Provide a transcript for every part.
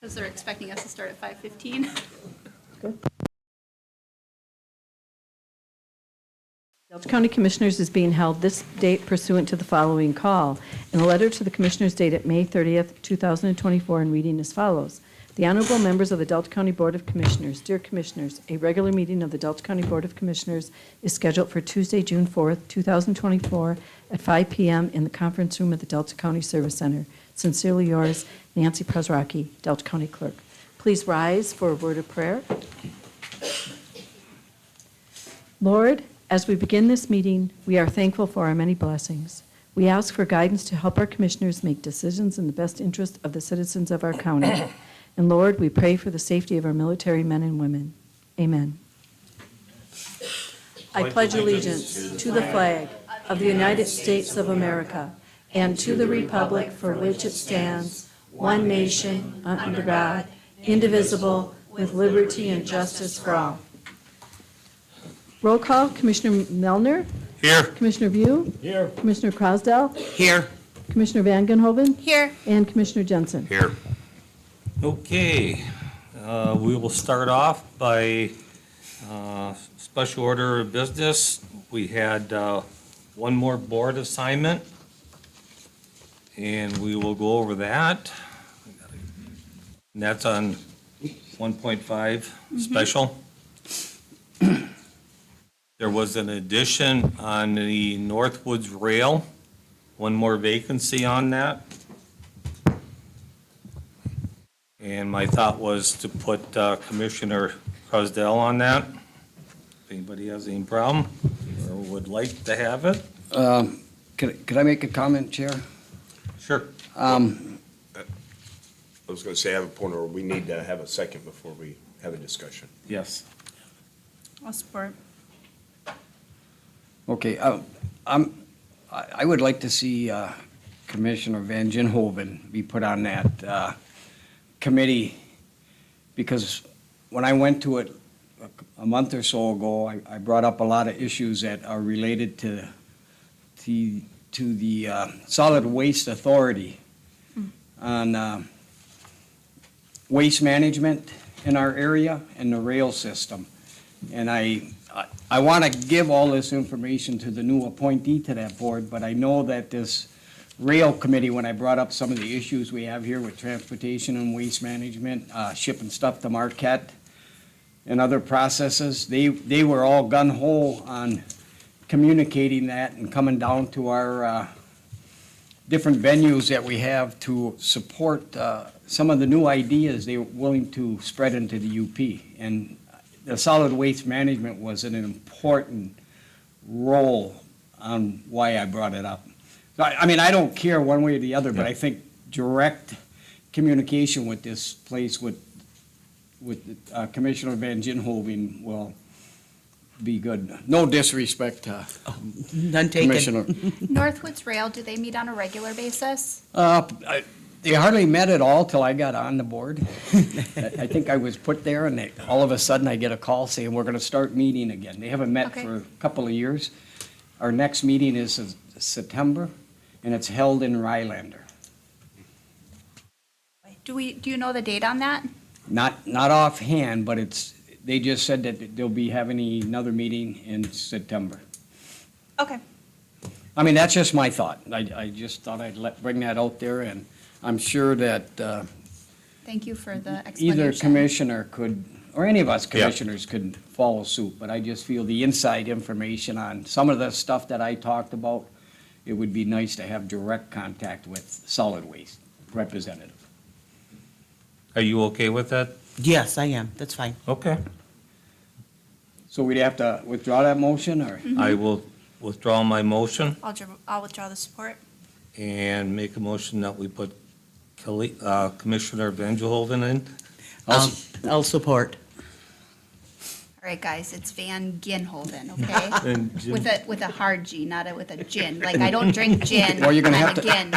Because they're expecting us to start at 5:15. Delta County Commissioners is being held this date pursuant to the following call. In a letter to the Commissioners dated May 30th, 2024, and reading as follows. The honorable members of the Delta County Board of Commissioners, dear Commissioners, a regular meeting of the Delta County Board of Commissioners is scheduled for Tuesday, June 4th, 2024 at 5 p.m. in the conference room at the Delta County Service Center. Sincerely yours, Nancy Prozrocki, Delta County Clerk. Please rise for a word of prayer. Lord, as we begin this meeting, we are thankful for our many blessings. We ask for guidance to help our commissioners make decisions in the best interest of the citizens of our county. And Lord, we pray for the safety of our military men and women. Amen. I pledge allegiance to the flag of the United States of America and to the republic for which it stands, one nation, under God, indivisible, with liberty and justice for all. Roll call, Commissioner Melner. Here. Commissioner View. Here. Commissioner Crosdell. Here. Commissioner Van Genhoven. Here. And Commissioner Jensen. Here. Okay, we will start off by special order of business. We had one more board assignment, and we will go over that. And that's on 1.5 special. There was an addition on the Northwoods Rail, one more vacancy on that. And my thought was to put Commissioner Crosdell on that. If anybody has any problem or would like to have it. Could I make a comment, Chair? Sure. I was going to say, I have a point, or we need to have a second before we have a discussion. Yes. I'll support. Okay, I would like to see Commissioner Van Genhoven be put on that committee, because when I went to it a month or so ago, I brought up a lot of issues that are related to the Solid Waste Authority on waste management in our area and the rail system. And I want to give all this information to the new appointee to that board, but I know that this rail committee, when I brought up some of the issues we have here with transportation and waste management, shipping stuff to Marquette and other processes, they were all gung-ho on communicating that and coming down to our different venues that we have to support some of the new ideas they were willing to spread into the UP. And the solid waste management was an important role on why I brought it up. I mean, I don't care one way or the other, but I think direct communication with this place with Commissioner Van Genhoven will be good. No disrespect to None taken. Commissioner. Northwoods Rail, do they meet on a regular basis? They hardly met at all till I got on the board. I think I was put there, and all of a sudden I get a call saying we're going to start meeting again. They haven't met Okay. for a couple of years. Our next meeting is in September, and it's held in Rylander. Do you know the date on that? Not offhand, but they just said that they'll be having another meeting in September. Okay. I mean, that's just my thought. I just thought I'd bring that out there, and I'm sure that Thank you for the explanation. either commissioner could, or any of us commissioners could follow suit, but I just feel the inside information on some of the stuff that I talked about, it would be nice to have direct contact with solid waste representative. Are you okay with that? Yes, I am. That's fine. Okay. So we'd have to withdraw that motion, or? I will withdraw my motion I'll withdraw the support. and make a motion that we put Commissioner Van Genhoven in. I'll support. All right, guys, it's Van Genhoven, okay? And Jim- With a hard G, not with a gin. Like, I don't drink gin. Well, you're gonna I'm have a to- gin.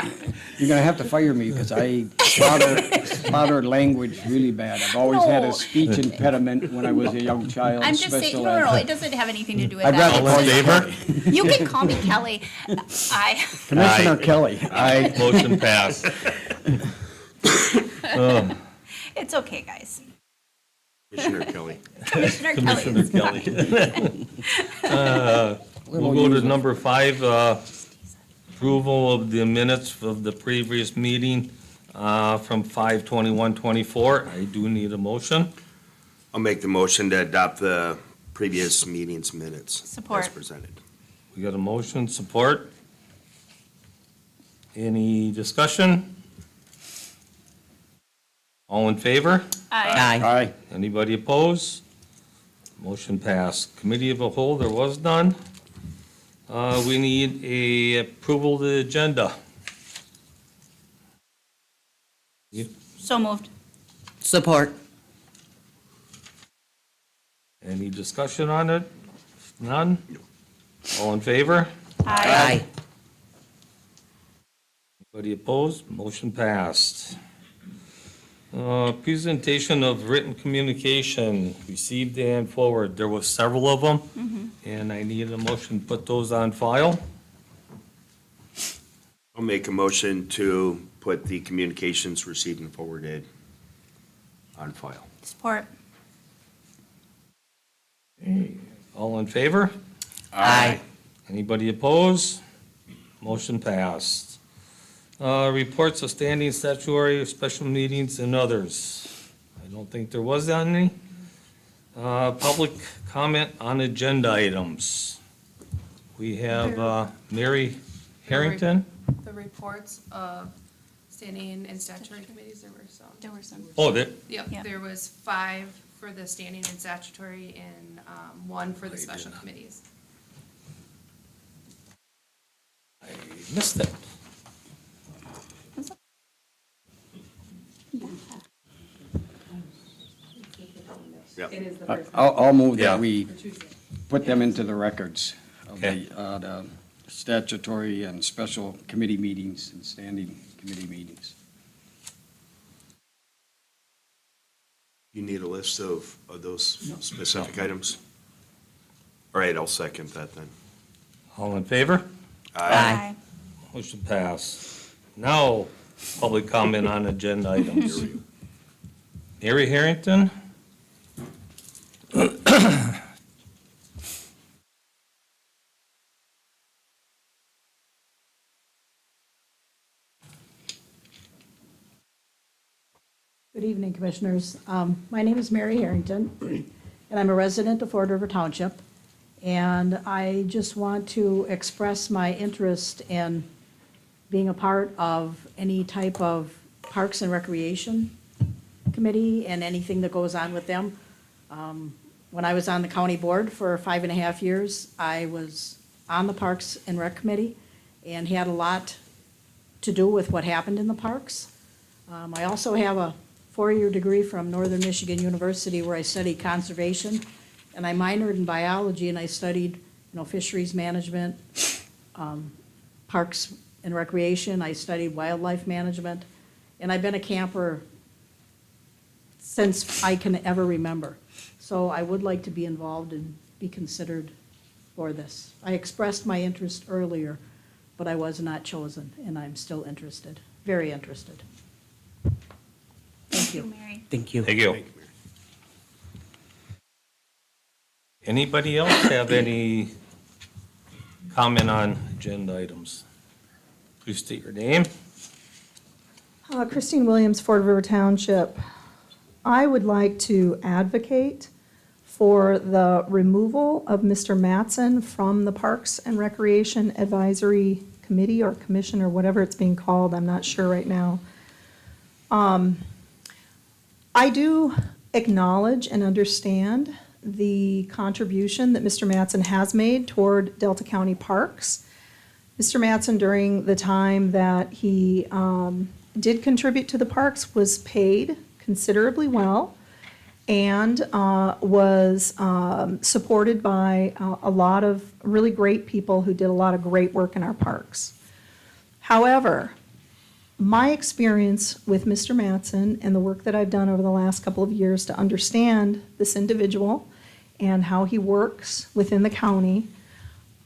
You're gonna have to fire me, because I slaughtered language really bad. I've always had No. a speech impediment when I was a young child. I'm just saying, special no, ed. it doesn't have anything to do with I'd that. rather All in It's- favor? You can call me Kelly. Commissioner Aye. Kelly, Motion passed. It's okay, guys. Commissioner Kelly. Commissioner Commissioner Kelly. Kelly. We'll go to number 5, approval of the minutes of the previous meeting from 5/21/24. I do need a motion. I'll make the motion to adopt the previous meeting's minutes. Support. As presented. We got a motion, support. Any discussion? All in favor? Aye. Aye. Anybody opposed? Motion passed. Committee of the whole, there was none. We need a approval of the agenda. So moved. Support. Any discussion on it? None? All in favor? Aye. Anybody opposed? Motion passed. Presentation of written communication, received and forwarded. There was several of them, and I need a motion to put those on file. I'll make a motion to put the communications received and forwarded on file. Support. All in favor? Aye. Anybody opposed? Motion passed. Reports of standing statutory, special meetings, and others. I don't think there was any. Public comment on agenda items. We have Mary Harrington. The reports of standing and statutory committees, there were some. There were some. Oh, there, Yeah. Yep, there was 5 for the standing and statutory and 1 for the special committees. I missed that. Yep. I'll move Yeah. that we put them into the records of Okay. the statutory and special committee meetings and standing committee meetings. You need a list of those specific items? All right, I'll second that then. All in favor? Aye. Motion passed. Now, public comment on agenda items. Mary Harrington? Good evening, Commissioners. My name is Mary Harrington, and I'm a resident of Ford River Township. And I just want to express my interest in being a part of any type of Parks and Recreation Committee and anything that goes on with them. When I was on the county board for 5.5 years, I was on the Parks and Rec Committee and had a lot to do with what happened in the parks. I also have a 4-year degree from Northern Michigan University where I studied conservation, and I minored in biology, and I studied, fisheries management, parks and recreation. I studied wildlife management, and I've been a camper since I can ever remember. So I would like to be involved and be considered for this. I expressed my interest earlier, but I was not chosen, and I'm still interested, very interested. Thank you. Mary. Thank you. Thank you. Thank you, Mary. Anybody else have any comment on agenda items? Please state your name. Christine Williams, Ford River Township. I would like to advocate for the removal of Mr. Mattson from the Parks and Recreation Advisory Committee or Commission or whatever it's being called. I'm not sure right now. I do acknowledge and understand the contribution that Mr. Mattson has made toward Delta County Parks. Mr. Mattson, during the time that he did contribute to the parks, was paid considerably well and was supported by a lot of really great people who did a lot of great work in our parks. However, my experience with Mr. Mattson and the work that I've done over the last couple of years to understand this individual and how he works within the county,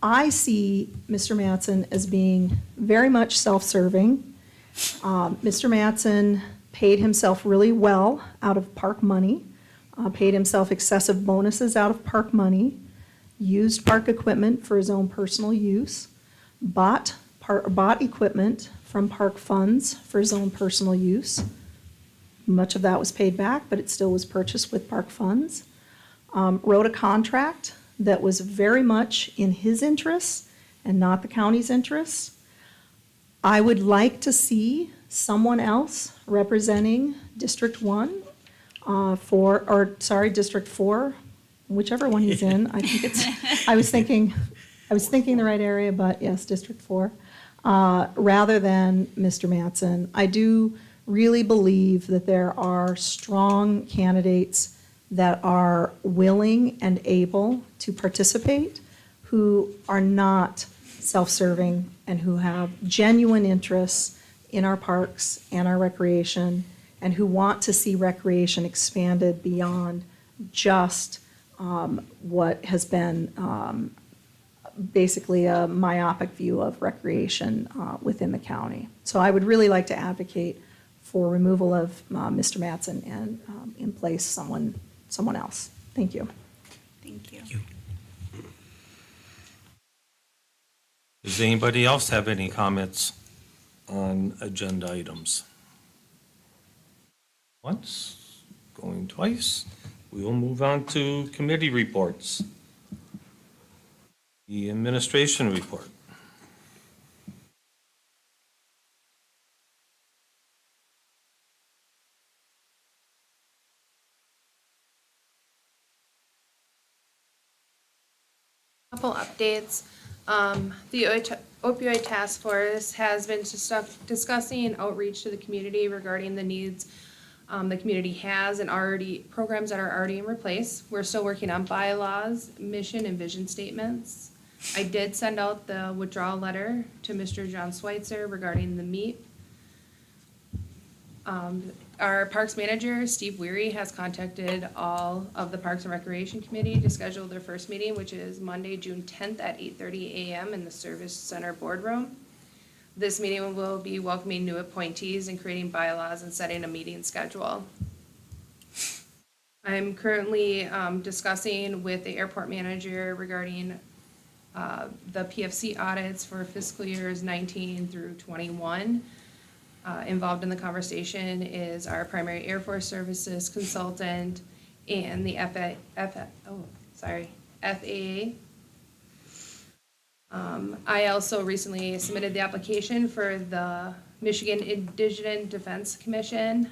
I see Mr. Mattson as being very much self-serving. Mr. Mattson paid himself really well out of park money, paid himself excessive bonuses out of park money, used park equipment for his own personal use, bought equipment from park funds for his own personal use. Much of that was paid back, but it still was purchased with park funds. Wrote a contract that was very much in his interests and not the county's interests. I would like to see someone else representing District 1 District 4, whichever one he's in. I think it's, I was thinking the right area, but yes, District 4, rather than Mr. Mattson. I do really believe that there are strong candidates that are willing and able to participate, who are not self-serving and who have genuine interests in our parks and our recreation, and who want to see recreation expanded beyond just what has been basically a myopic view of recreation within the county. So I would really like to advocate for removal of Mr. Mattson and in place someone else. Thank you. Thank you. Does anybody else have any comments on agenda items? Once, going twice. We will move on to committee reports. The administration report. Couple updates. The opioid task force has been discussing outreach to the community regarding the needs the community has and already, programs that are already in place. We're still working on bylaws, mission, and vision statements. I did send out the withdrawal letter to Mr. John Schweitzer regarding the MEEP. Our Parks Manager, Steve Weary, has contacted all of the Parks and Recreation Committee to schedule their first meeting, which is Monday, June 10th at 8:30 a.m. in the Service Center Boardroom. This meeting will be welcoming new appointees and creating bylaws and setting a meeting schedule. I'm currently discussing with the airport manager regarding the PFC audits for fiscal years 19 through 21. Involved in the conversation is our primary Air Force Services consultant and the FAA. I also recently submitted the application for the Michigan Indigenous Defense Commission.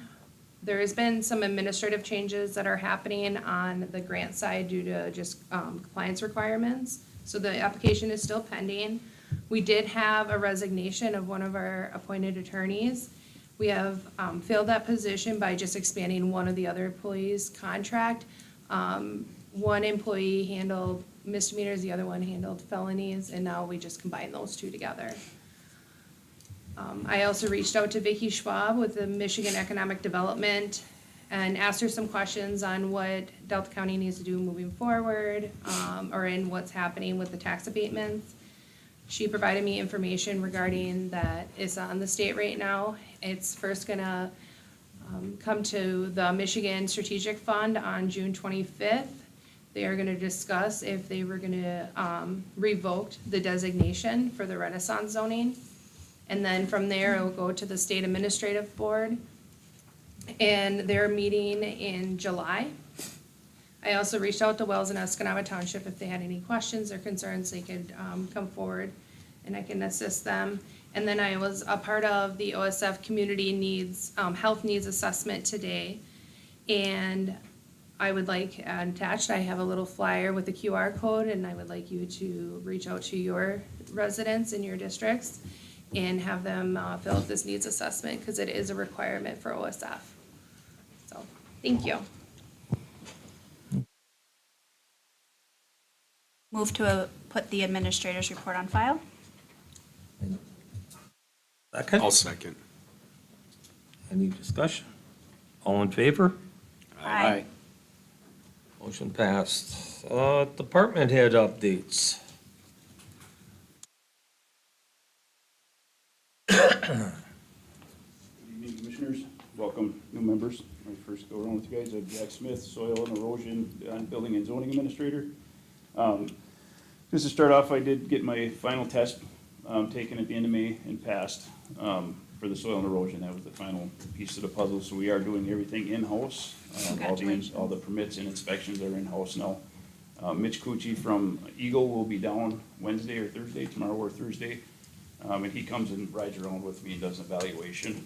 There has been some administrative changes that are happening on the grant side due to just compliance requirements. So the application is still pending. We did have a resignation of one of our appointed attorneys. We have filled that position by just expanding one of the other employees' contract. One employee handled misdemeanors, the other one handled felonies, and now we just combine those two together. I also reached out to Vicki Schwab with the Michigan Economic Development and asked her some questions on what Delta County needs to do moving forward, or in what's happening with the tax abatements. She provided me information regarding that it's on the state right now. It's first gonna come to the Michigan Strategic Fund on June 25th. They are gonna discuss if they were gonna revoke the designation for the Renaissance zoning. And then from there, it will go to the State Administrative Board. And they're meeting in July. I also reached out to Wells and Escanaba Township if they had any questions or concerns, they could come forward and I can assist them. And then I was a part of the OSF Community Needs, Health Needs Assessment today. And I would like attached, I have a little flyer with a QR code, and I would like you to reach out to your residents in your districts and have them fill out this needs assessment, because it is a requirement for OSF. So, thank you. Move to put the administrator's report on file. Second? I'll second. Any discussion? All in favor? Aye. Motion passed. Department head updates. Good evening, Commissioners. Welcome go around with you guys. I'm Jack Smith, Soil and Erosion and Building and Zoning Administrator. Just to start off, I did get my final test taken at the end of May and passed for the soil and erosion. That was the final piece of the puzzle, so we are doing everything in-house. Congratulations. All the permits and inspections are in-house now. Mitch Cucci from Eagle will be down Wednesday or Thursday, tomorrow or Thursday. And he comes and rides around with me and does an evaluation,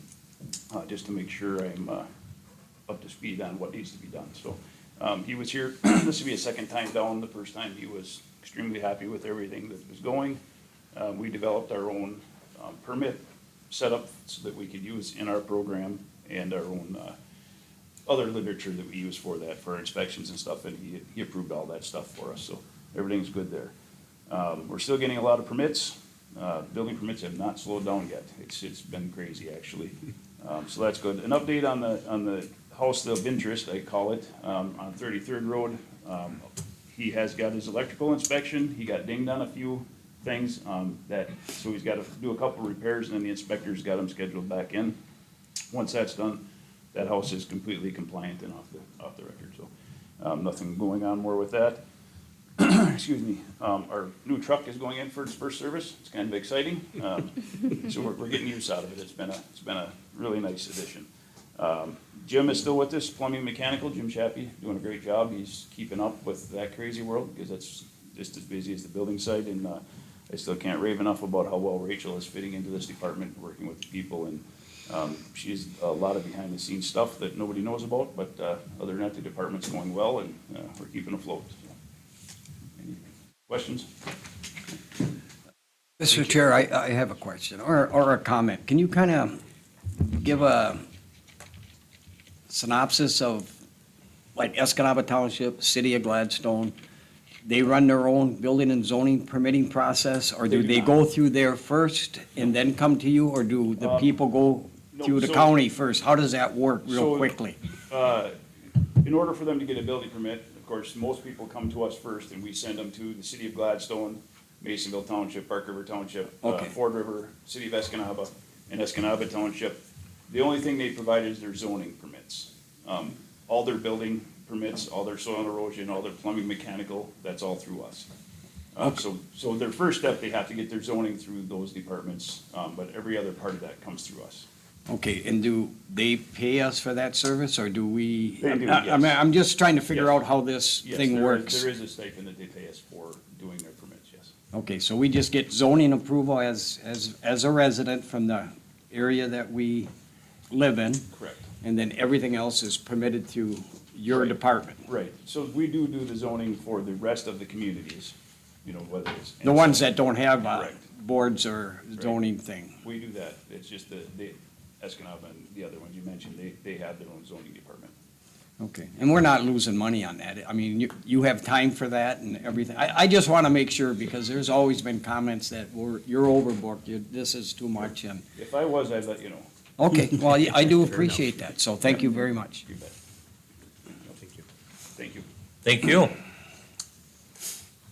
just to make sure I'm up to speed on what needs to be done. So he was here, this will be a second time down. The first time he was extremely happy with everything that was going. We developed our own permit setup so that we could use in our program and our own other literature that we use for that, for our inspections and stuff, and he approved all that stuff for us, so everything's good there. We're still getting a lot of permits. Building permits have not slowed down yet. It's been crazy, actually. So that's good. An update on the house of interest, I call it, on 33rd Road. He has got his electrical inspection. He got dinged on a few things, so he's got to do a couple repairs, and then the inspector's got him scheduled back in. Once that's done, that house is completely compliant and off the record, so nothing going on more with that. Excuse me. Our new truck is going in for its first service. It's kind of exciting. So we're getting use out of it. It's been a really nice addition. Jim is still with us, plumbing mechanical. Jim Chappie, doing a great job. He's keeping up with that crazy world because that's just as busy as the building site. And I still can't rave enough about how well Rachel is fitting into this department, working with the people. And she's a lot of behind the scenes stuff that nobody knows about. But other than that, the department's going well, and we're keeping afloat. Any questions? Mr. Chair, I have a question or a comment. Can you kind of give a synopsis of, like, Escanaba Township, City of Gladstone? They run their own building and zoning permitting process, or do They do they not. go through there first and then come to you, or do the people go no, through the so- county first? How does that work real So- quickly? In order for them to get a building permit, of course, most people come to us first, and we send them to the City of Gladstone, Masonville Township, Park River Township, Okay. Ford River, City of Escanaba, and Escanaba Township. The only thing they provide is their zoning permits. All their building permits, all their soil and erosion, all their plumbing, mechanical, that's all through us. So their first step, they have to get their zoning through those departments, but every other part of that comes through us. Okay, and do they pay us for that service, or do we? They do, I mean, yes. I'm just trying to figure Yes. out how this Yes, thing there is- works. There is a stipend that they pay us for doing their permits, yes. Okay, so we just get zoning approval as a resident from the area that we live in, Correct. and then everything else is permitted through your Right. department? Right, so we do the zoning for the rest of the communities, you know, whether it's. The ones that don't have Correct. boards or zoning thing? We do that, it's just the Escanaba and the other ones you mentioned, they have their own zoning department. Okay, and we're not losing money on that. I mean, you have time for that and everything. I just want to make sure, because there's always been comments that you're overbooked, this is too much, and, If I was, I'd let you know, okay, well, I do appreciate that, so thank you very much. you bet. Thank you. Thank you. Thank you.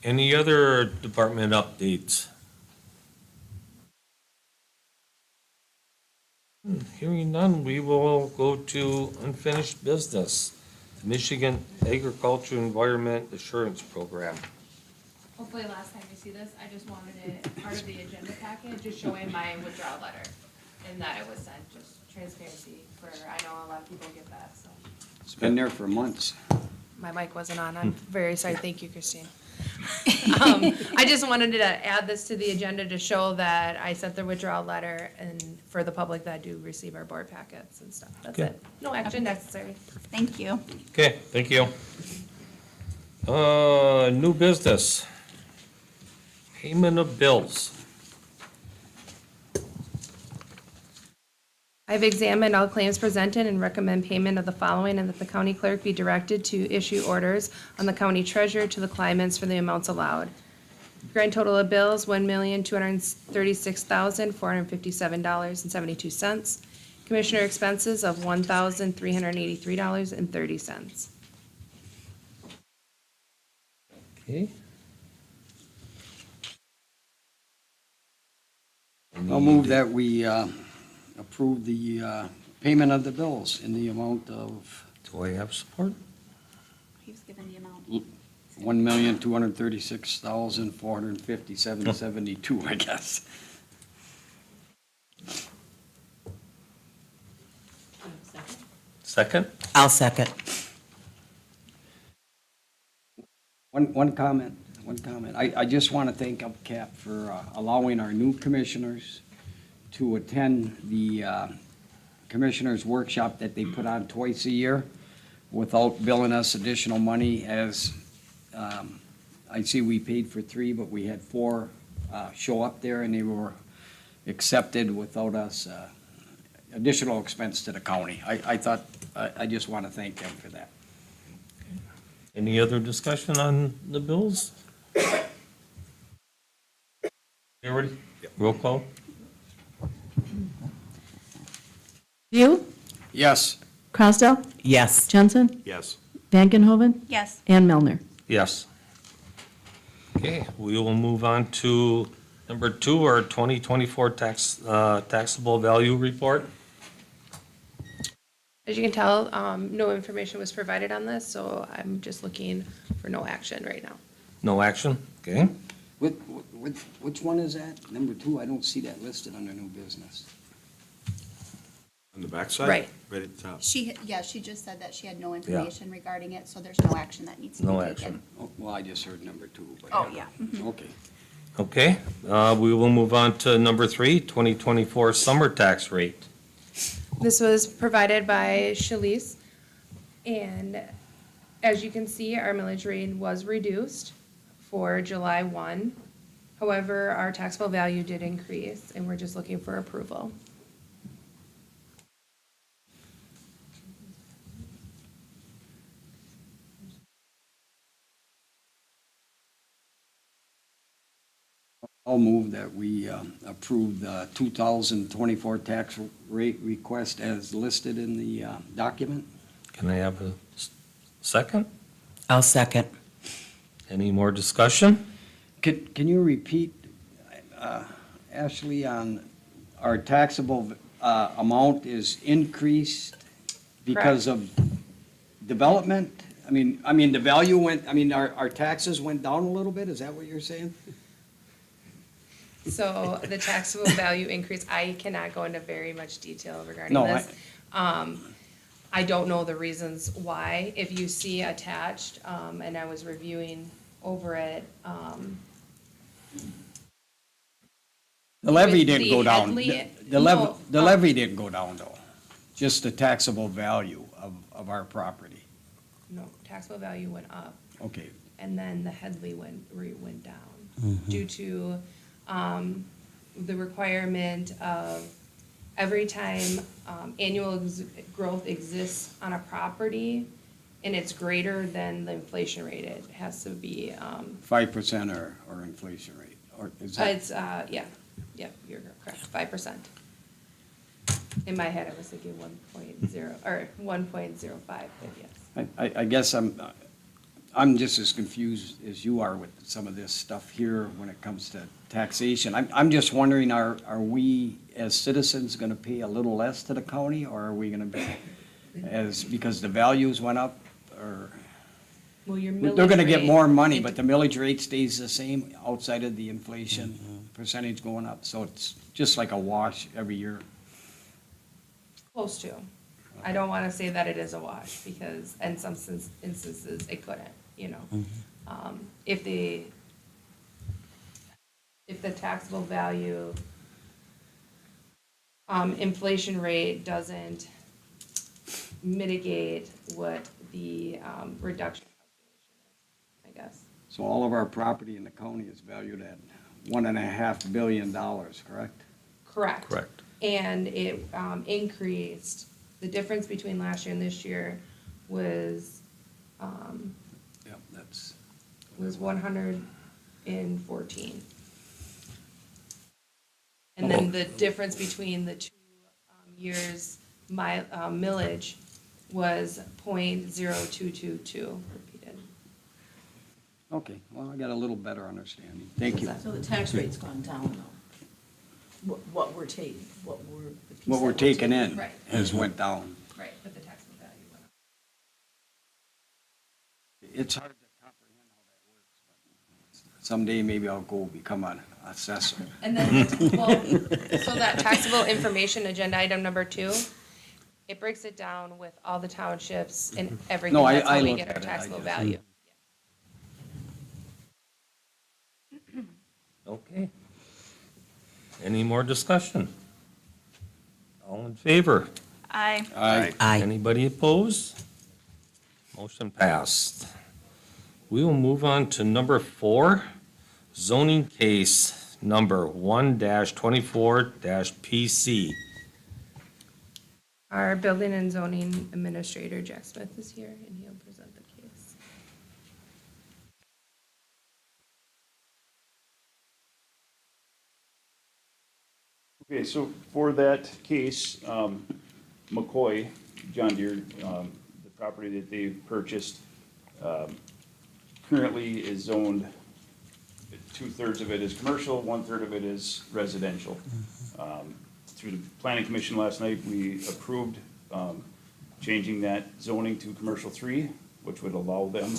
Any other department updates? Hearing none, we will go to unfinished business. The Michigan Agriculture Environment Assurance Program. Hopefully last time you see this, I just wanted it part of the agenda package, just showing my withdrawal letter and that it was sent, just transparency for, I know a lot of people get that, so. It's been there for months. My mic wasn't on, I'm very sorry, thank you, Christine. I just wanted to add this to the agenda to show that I sent the withdrawal letter and for the public that do receive our board packets and stuff, that's Okay. it. No action necessary. Thank you. Okay, thank you. New business. Payment of bills. I've examined all claims presented and recommend payment of the following, and that the county clerk be directed to issue orders on the county treasurer to the claimants for the amounts allowed. Grand total of bills, $1,236,457.72. Commissioner expenses of $1,383.30. Okay. I'll move that we approve the payment of the bills in the amount of Do I have support? He was given the amount. $1,236,457.72, I guess. Second? I'll second. One comment. I just want to thank UpCap for allowing our new commissioners to attend the commissioners' workshop that they put on twice a year without billing us additional money, as I see we paid for 3, but we had 4 show up there, and they were accepted without us additional expense to the county. I thought, I just want to thank them for that. Any other discussion on the bills? Everybody? Roll call? View, Yes. Crosdell, Yes. Jensen, Yes. Van Genhoven, Yes. and Melner. Yes. Okay, we will move on to number 2, our 2024 taxable value report. As you can tell, no information was provided on this, so I'm just looking for no action right now. No action? Okay. Which one is that? Number 2, I don't see that listed under new business. On the backside? Right. Right at the top. She just said that she had no information regarding it, so there's no action that needs to be No taken. action. Oh, well, I just heard number 2, but. Oh, yeah. Okay. Okay, we will move on to number 3, 2024 summer tax rate. This was provided by Shalice, and as you can see, our millage rate was reduced for July 1. However, our taxable value did increase, and we're just looking for approval. I'll move that we approve the 2024 tax rate request as listed in the document. Can I have a second? I'll second. Any more discussion? Can you repeat, Ashley, on our taxable amount is increased because of development? I mean, the value went, our taxes went down a little bit, is that what you're saying? So the taxable value increase, I cannot go into very much detail regarding No, this. I don't know the reasons why. If you see attached, and I was reviewing over it, The levy With didn't the go down. Headley- The no, levy didn't go down, though. Just the taxable value of our property. no, taxable value went up. Okay. And then the Headley went down due to the requirement of every time annual growth exists on a property and it's greater than the inflation rate, it has to be, 5% or inflation rate, or is that? it's, yeah, you're correct, 5%. In my head, I was thinking 1.0, or 1.05, but yes. I guess I'm just as confused as you are with some of this stuff here when it comes to taxation. I'm just wondering, are we as citizens gonna pay a little less to the county, or are we gonna be because the values went up, or? Well, your They're gonna millage get rate- more money, but the millage rate stays the same outside of the inflation percentage going up, so it's just like a wash every year. Close to. I don't want to say that it is a wash, because in some instances, it couldn't, you know. If the taxable value, inflation rate doesn't mitigate what the reduction calculation is, I guess. So all of our property in the county is valued at $1.5 billion, correct? Correct. Correct. And it increased, the difference between last year and this year was, Yep, that's. was 114. And then the difference between the two years, my millage was .0222 repeated. Okay, well, I got a little better understanding. Thank you. So the tax rate's gone down though. What we're taking, the piece What we're that taking in Right. has went down. Right, but the taxable value went up. it's hard to comprehend how that works, but someday maybe I'll go become an assessor. And then, well, so that taxable information agenda item number 2, it breaks it down with all the townships and everything. No, That's I how we looked get our at it, I taxable just- value. Okay. Any more discussion? All in favor? Aye. Aye. Aye. Anybody opposed? Motion passed. We will move on to number 4, zoning case number 1-24-PC. Our building and zoning administrator, Jack Smith, is here, and he'll present the case. Okay, so for that case, McCoy, John Deere, the property that they've purchased, currently is zoned, 2/3 of it is commercial, 1/3 of it is residential. Through the planning commission last night, we approved changing that zoning to commercial 3, which would allow them,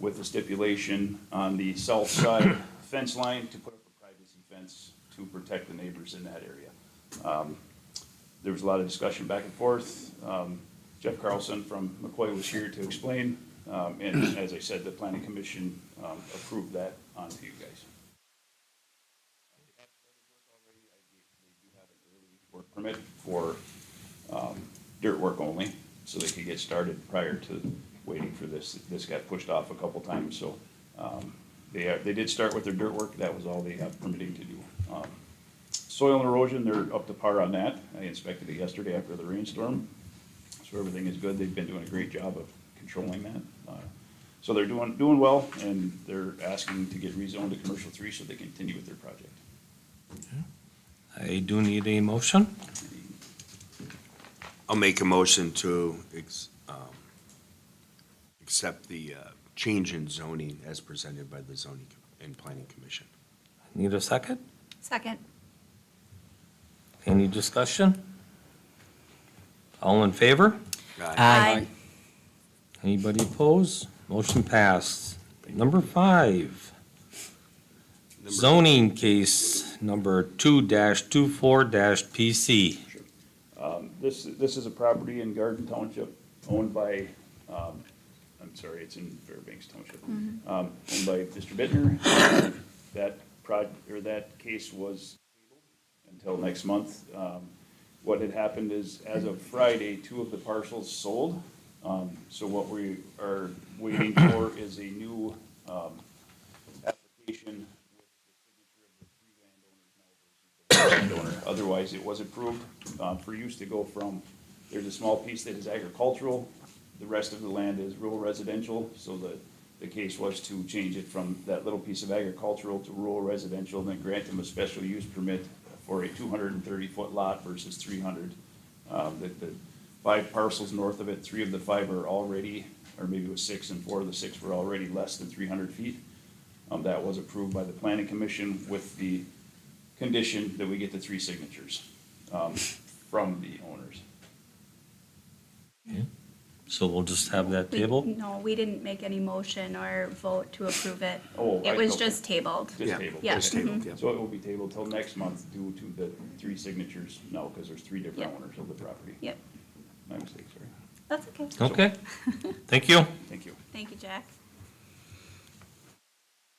with the stipulation on the south side fence line, to put up a privacy fence to protect the neighbors in that area. There was a lot of discussion back and forth. Jeff Carlson from McCoy was here to explain, and as I said, the planning commission approved that onto you guys. They do have an early work permit for dirt work only, so they could get started prior to waiting for this. This got pushed off a couple times, so they did start with their dirt work. That was all they have permitting to do. Soil and erosion, they're up to par on that. I inspected it yesterday after the rainstorm, so everything is good. They've been doing a great job of controlling that. So they're doing well, and they're asking to get rezoned to commercial 3 so they continue with their project. I do need a motion. I'll make a motion to accept the change in zoning as presented by the zoning and planning commission. Need a second? Second. Any discussion? All in favor? Aye. Anybody opposed? Motion passed. Number 5, zoning case number 2-24-PC. This is a property in Garden Township owned by, I'm sorry, it's in Fairbanks Township. Owned by Mr. Bittner. That case was tabled until next month. What had happened is, as of Friday, 2 of the parcels sold. So what we are waiting for is a new application with the signature of the 3 landowners now versus the 1 landowner. Otherwise, it was approved for use to go from, there's a small piece that is agricultural, the rest of the land is rural residential, so the case was to change it from that little piece of agricultural to rural residential, and then grant them a special use permit for a 230-foot lot versus 300. The 5 parcels north of it, 3 of the 5 are already, or maybe it was 6, and 4 of the 6 were already less than 300 feet. That was approved by the planning commission with the condition that we get the 3 signatures from the owners. So we'll just have that We- table? No, we didn't make any motion or vote to approve it. Oh, It was okay. just tabled. Just Yeah, tabled. Yeah. just tabled, yeah. So it will be tabled till next month due to the 3 signatures now, because there's 3 different Yep. owners of the property. Yep, My mistake, sorry. that's okay. Okay, thank you. Thank you. Thank you, Jack.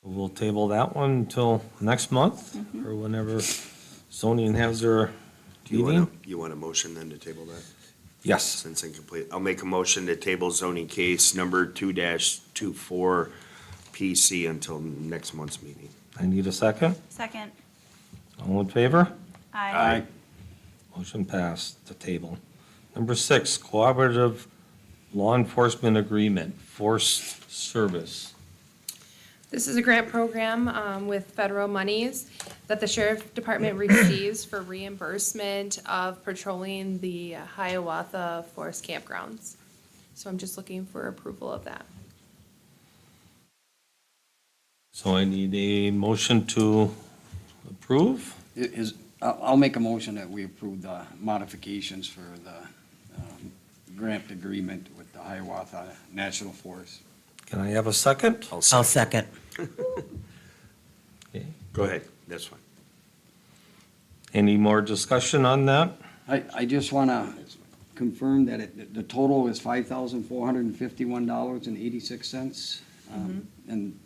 We'll table that one until next month, or whenever zoning has their Do you meeting. want a motion then to table that? Yes, Since incomplete, I'll make a motion to table zoning case number 2-24-PC until next month's meeting. I need a second. Second. All in favor? Aye. Motion passed to table. Number 6, cooperative law enforcement agreement, forced service. This is a grant program with federal monies that the sheriff department receives for reimbursement of patrolling the Hiawatha Forest campgrounds. So I'm just looking for approval of that. So I need a motion to approve. I'll make a motion that we approve the modifications for the grant agreement with the Hiawatha National Forest. Can I have a second? I'll second. Okay. Go ahead, that's fine. Any more discussion on that? I just want to confirm that the total is $5,451.86. And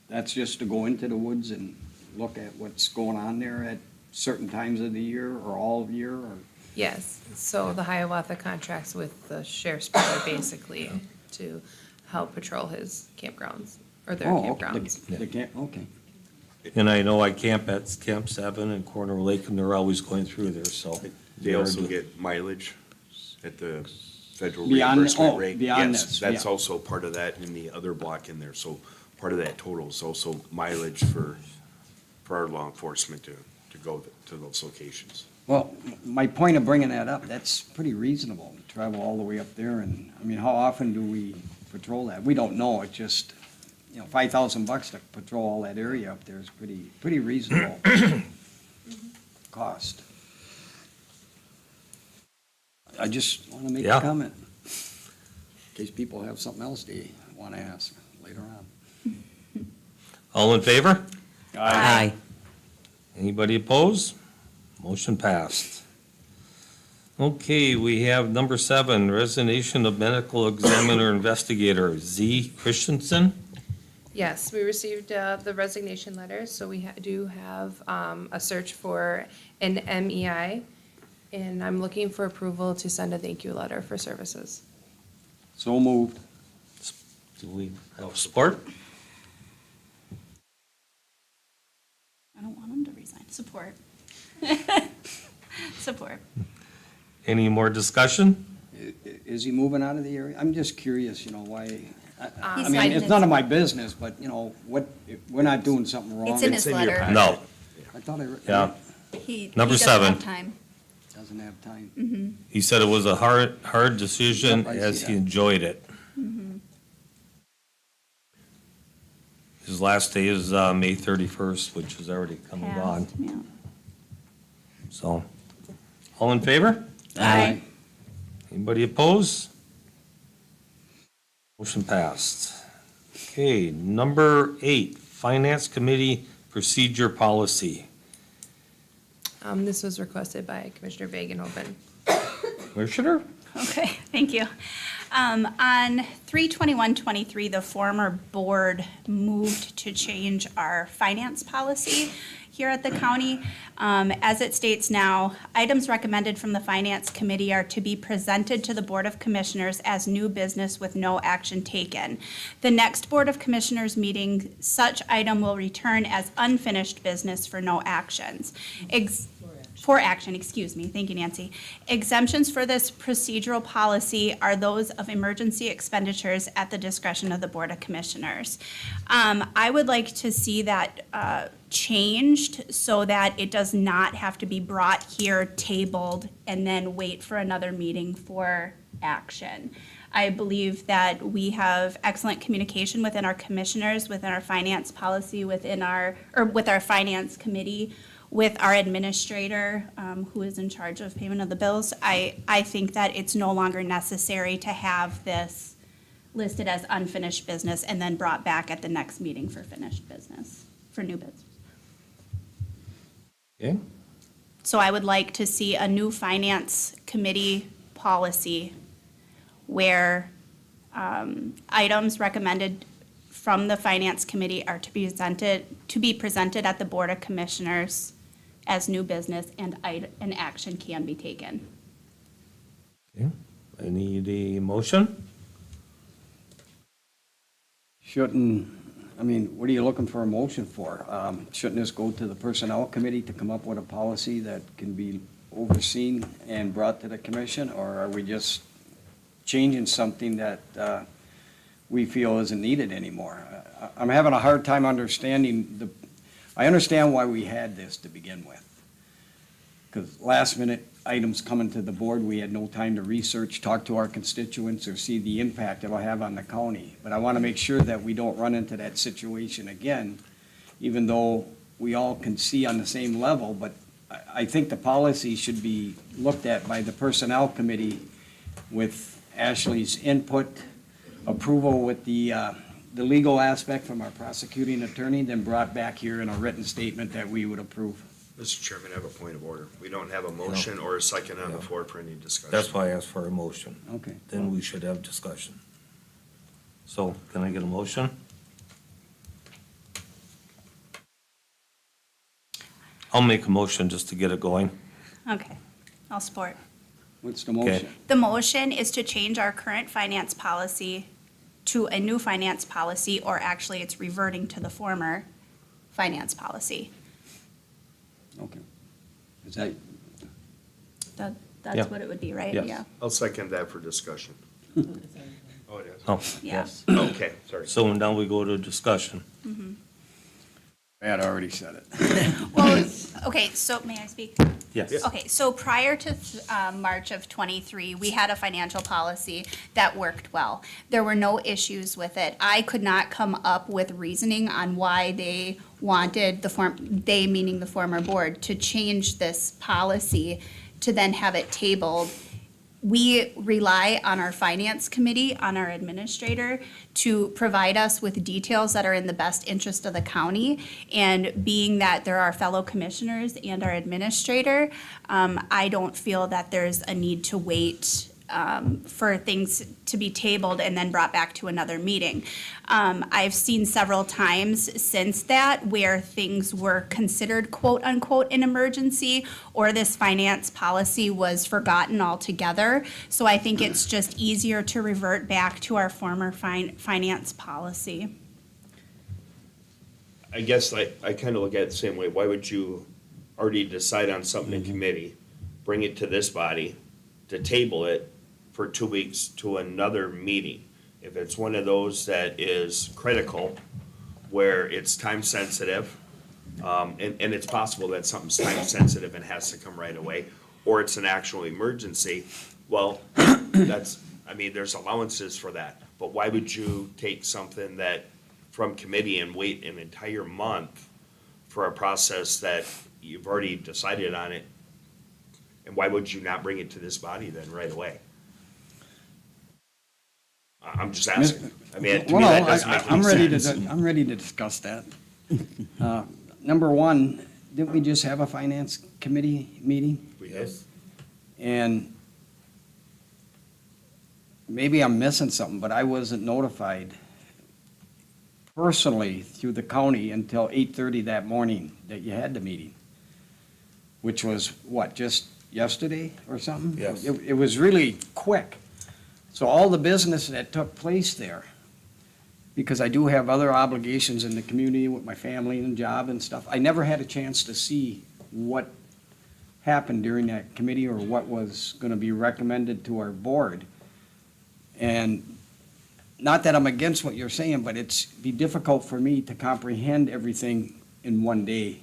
that's just to go into the woods and look at what's going on there at certain times of the year or all year, or? Yes, so the Hiawatha contracts with the sheriff's department basically to help patrol his campgrounds, or their Oh, okay. campgrounds. The camp, okay. And I know I camp at Camp 7 and Corner Lake, and they're always going through there, so. They also get mileage at the federal Beyond- reimbursement oh, rate. beyond Yes, this, that's yeah. also part of that in the other block in there. So part of that total is also mileage for our law enforcement to go to those locations. Well, my point of bringing that up, that's pretty reasonable to travel all the way up there. And, I mean, how often do we patrol that? We don't know. It's just, $5,000 to patrol all that area up there is pretty reasonable cost. I just want to make Yeah. a comment in case people have something else they want to ask later on. All in favor? Aye. Anybody opposed? Motion passed. Okay, we have number 7, resignation of medical examiner investigator Z. Christensen. Yes, we received the resignation letter, so we do have a search for an MEI, and I'm looking for approval to send a thank you letter for services. So moved. Do we have support? I don't want him to resign. Support. Support. Any more discussion? Is he moving out of the area? I'm just curious, why. I He's mean, hiding it's his- none of my business, but, we're not doing something wrong. It's in his It's in your letter. packet. No. I thought I read. Yeah. He Number doesn't have 7. time. Doesn't have time. He said it was a hard decision Yep, I see as he that. enjoyed it. His last day is May 31st, which is already come and gone. Passed, yeah. So, all in favor? Aye. Anybody opposed? Motion passed. Okay, number 8, Finance Committee Procedure Policy. This was requested by Commissioner Vagenhoven. Commissioner? Okay, thank you. On 3/21/23, the former board moved to change our finance policy here at the county. As it states now, items recommended from the Finance Committee are to be presented to the Board of Commissioners as new business with no action taken. The next Board of Commissioners meeting, such item will return as unfinished business for no actions. For action, excuse me. Thank you, Nancy. Exemptions for this procedural policy are those of emergency expenditures at the discretion of the Board of Commissioners. I would like to see that changed so that it does not have to be brought here, tabled, and then wait for another meeting for action. I believe that we have excellent communication within our commissioners, within our finance policy, with our finance committee, with our administrator, who is in charge of payment of the bills. I think that it's no longer necessary to have this listed as unfinished business and then brought back at the next meeting for finished business, for new business. Okay, So I would like to see a new finance committee policy where items recommended from the finance committee are to be presented at the Board of Commissioners as new business, and an action can be taken. okay. I need a motion. What are you looking for a motion for? Shouldn't this go to the Personnel Committee to come up with a policy that can be overseen and brought to the commission? Or are we just changing something that we feel isn't needed anymore? I'm having a hard time understanding I understand why we had this to begin with. Because last minute items coming to the board, we had no time to research, talk to our constituents, or see the impact it'll have on the county. But I want to make sure that we don't run into that situation again, even though we all can see on the same level. But I think the policy should be looked at by the Personnel Committee with Ashley's input, approval with the the legal aspect from our prosecuting attorney, then brought back here in a written statement that we would approve. Mr. Chairman, I have a point of order. We don't have a motion or a second on the floor for any discussion. That's why I asked for a motion. Okay. Then we should have discussion. So can I get a motion? I'll make a motion just to get it going. Okay, I'll support. What's the motion? The motion is to change our current finance policy to a new finance policy, or actually it's reverting to the former finance policy. Okay. Is that, That, Yeah. that's what it would be, right? Yes. Yeah. I'll second that for discussion. Oh, it is? Oh, Yeah. yes. Okay, sorry. So now we go to discussion. Pat already said it. Well, okay, so may I speak? Yes. Okay, so prior to March of '23, we had a financial policy that worked well. There were no issues with it. I could not come up with reasoning on why they wanted they meaning the former board, to change this policy to then have it tabled. We rely on our finance committee, on our administrator, to provide us with details that are in the best interest of the county. And being that they're our fellow commissioners and our administrator, I don't feel that there's a need to wait for things to be tabled and then brought back to another meeting. I've seen several times since that where things were considered quote-unquote an emergency, or this finance policy was forgotten altogether. So I think it's just easier to revert back to our former finance policy. I guess I kind of look at it the same way. Why would you already decide on something in committee, bring it to this body, to table it for 2 weeks to another meeting? If it's one of those that is critical, where it's time sensitive, and it's possible that something's time sensitive and has to come right away, or it's an actual emergency, well, there's allowances for that. But why would you take something that, from committee, and wait an entire month for a process that you've already decided on it? And why would you not bring it to this body then right away? I'm just asking. I mean, to me, that doesn't make I'm any ready sense. I'm ready to discuss that. Number one, didn't we just have a finance committee meeting? We have. And maybe I'm missing something, but I wasn't notified personally through the county until 8:30 that morning that you had the meeting, which was, what, just yesterday or something? Yes. It was really quick. So all the business that took place there, because I do have other obligations in the community with my family and job and stuff, I never had a chance to see what happened during that committee or what was gonna be recommended to our board. And not that I'm against what you're saying, but it's be difficult for me to comprehend everything in one day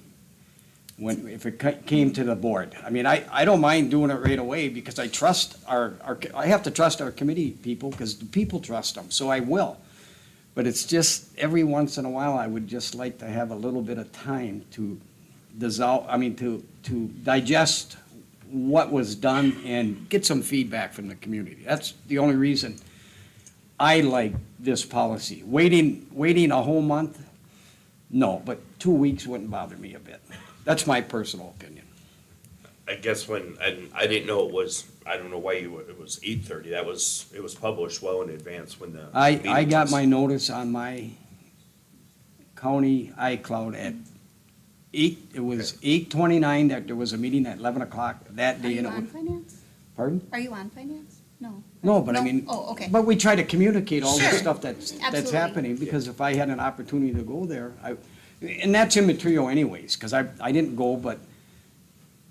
if it came to the board. I mean, I don't mind doing it right away because I trust I have to trust our committee people because the people trust them, so I will. But it's just, every once in a while, I would just like to have a little bit of time to to digest what was done and get some feedback from the community. That's the only reason I like this policy. Waiting a whole month, no, but 2 weeks wouldn't bother me a bit. That's my personal opinion. I guess and I didn't know it was, I don't know why it was 8:30. It was published well in advance when the I meeting got was. my notice on my county iCloud at 8:29, that there was a meeting at 11 o'clock that Are day. you And it on was, finance? pardon? Are you on finance? No. No, but I No? mean. Oh, okay. But we try to communicate all the Sure. stuff that's Absolutely. happening, because if I had an opportunity to go there, and that's immaterial anyways, because I didn't go, but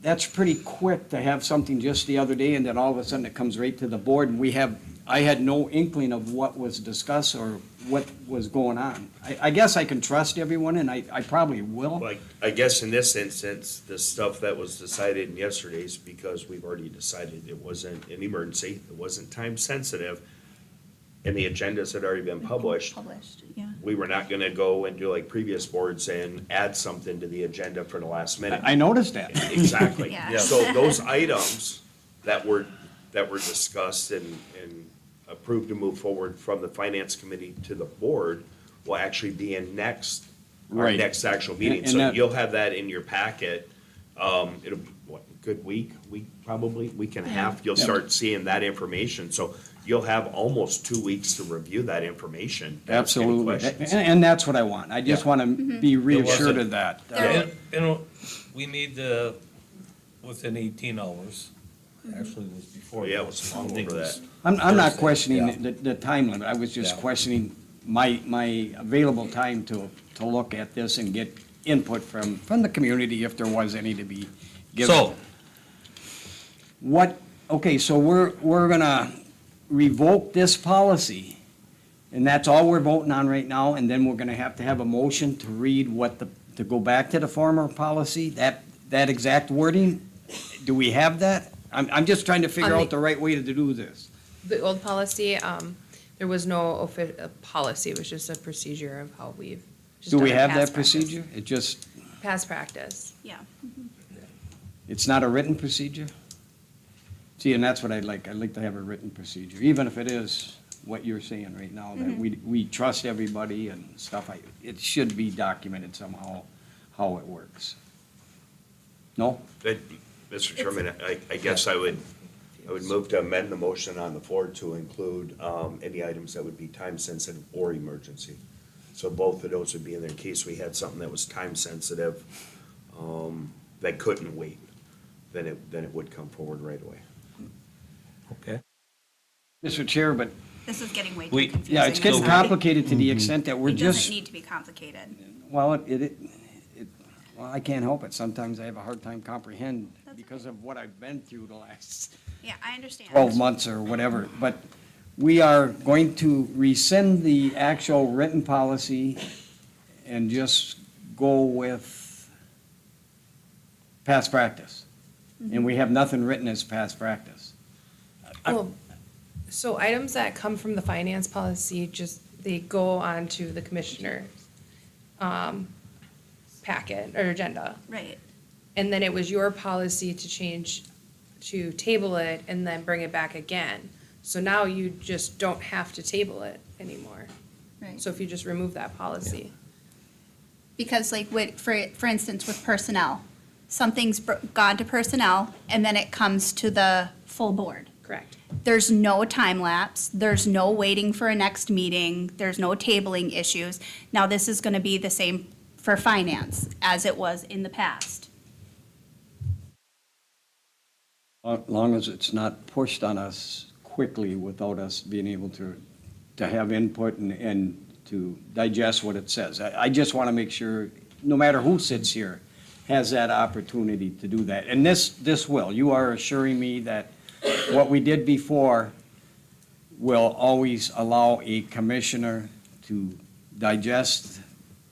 that's pretty quick to have something just the other day, and then all of a sudden it comes right to the board, and I had no inkling of what was discussed or what was going on. I guess I can trust everyone, and I probably will. Like, I guess in this instance, the stuff that was decided in yesterday's, because we've already decided it wasn't an emergency, it wasn't time sensitive, and the agendas had already been published. Yeah. We were not gonna go and do like previous boards and add something to the agenda for the last minute. I noticed that. Exactly. Yeah. So those items that were discussed and approved to move forward from the finance committee to the board will actually be in our Right. next actual meeting. And So that- you'll have that in your packet. It'll, what, a good week probably, week and a half, you'll start seeing that information. So you'll have almost 2 weeks to review that information. to ask any Absolutely. questions. And that's what I want. I just Yeah. want to be reassured of that. And we made the, within 18 hours, actually it was before. Yeah, it was long I think it over was that. I'm not Thursday, questioning yeah. the time limit. I was just Yeah. questioning my available time to look at this and get input from the community if there was any to be given. So, Okay, so we're gonna revoke this policy, and that's all we're voting on right now, and then we're gonna have to have a motion to read to go back to the former policy, that exact wording? Do we have that? I'm just trying to figure On the- out the right way to do this. The old policy, there was no policy, it was just a procedure of how we've. just Do we done it, have past that practice. procedure? It just, Past practice. Yeah. it's not a written procedure? See, and that's what I'd like to have a written procedure, even if it is what you're saying right now, that we trust everybody and stuff. It should be documented somehow, how it works. No? But, Mr. Chairman, I guess I would move to amend the motion on the floor to include any items that would be time-sensitive or emergency. So both of those would be in there in case we had something that was time-sensitive, that couldn't wait, then it would come forward right away. okay. Mr. Chair, but, This is getting way too We- confusing. yeah, it's getting I'm sorry. complicated to the extent that we're It doesn't just, need to be complicated. well, well, I can't help it. Sometimes I have a hard time comprehend because of what I've been through the last Yeah, I understand. 12 months or whatever. But we are going to rescind the actual written policy and just go with past practice. And we have nothing written as past practice. Well, so items that come from the finance policy, they go on to the commissioner's packet or agenda. Right. And then it was your policy to table it and then bring it back again. So now you just don't have to table it anymore. Right. So if you just remove that policy. Because like for instance, with personnel, something's gone to personnel and then it comes to the full board. Correct. There's no time lapse, there's no waiting for a next meeting, there's no tabling issues. Now, this is gonna be the same for finance as it was in the past. As long as it's not pushed on us quickly without us being able to have input and to digest what it says. I just want to make sure, no matter who sits here, has that opportunity to do that. And this will. You are assuring me that what we did before will always allow a commissioner to digest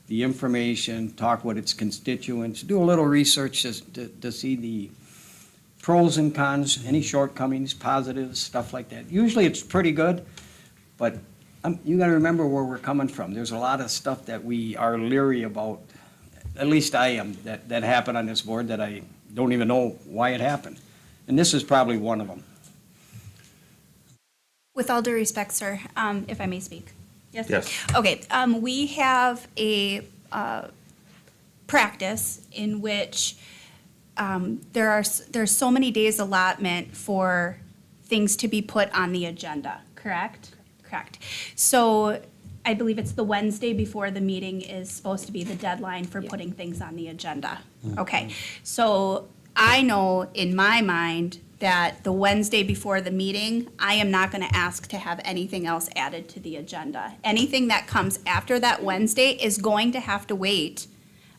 the information, talk with its constituents, do a little research to see the pros and cons, any shortcomings, positives, stuff like that. Usually it's pretty good, but you gotta remember where we're coming from. There's a lot of stuff that we are leery about, at least I am, that happened on this board that I don't even know why it happened. And this is probably one of them. With all due respect, sir, if I may speak. Yes. Okay, we have a practice in which there's so many days allotment for things to be put on the agenda, correct? Correct. So I believe it's the Wednesday before the meeting is supposed to be the deadline for putting things on the agenda. Okay, so I know in my mind that the Wednesday before the meeting, I am not gonna ask to have anything else added to the agenda. Anything that comes after that Wednesday is going to have to wait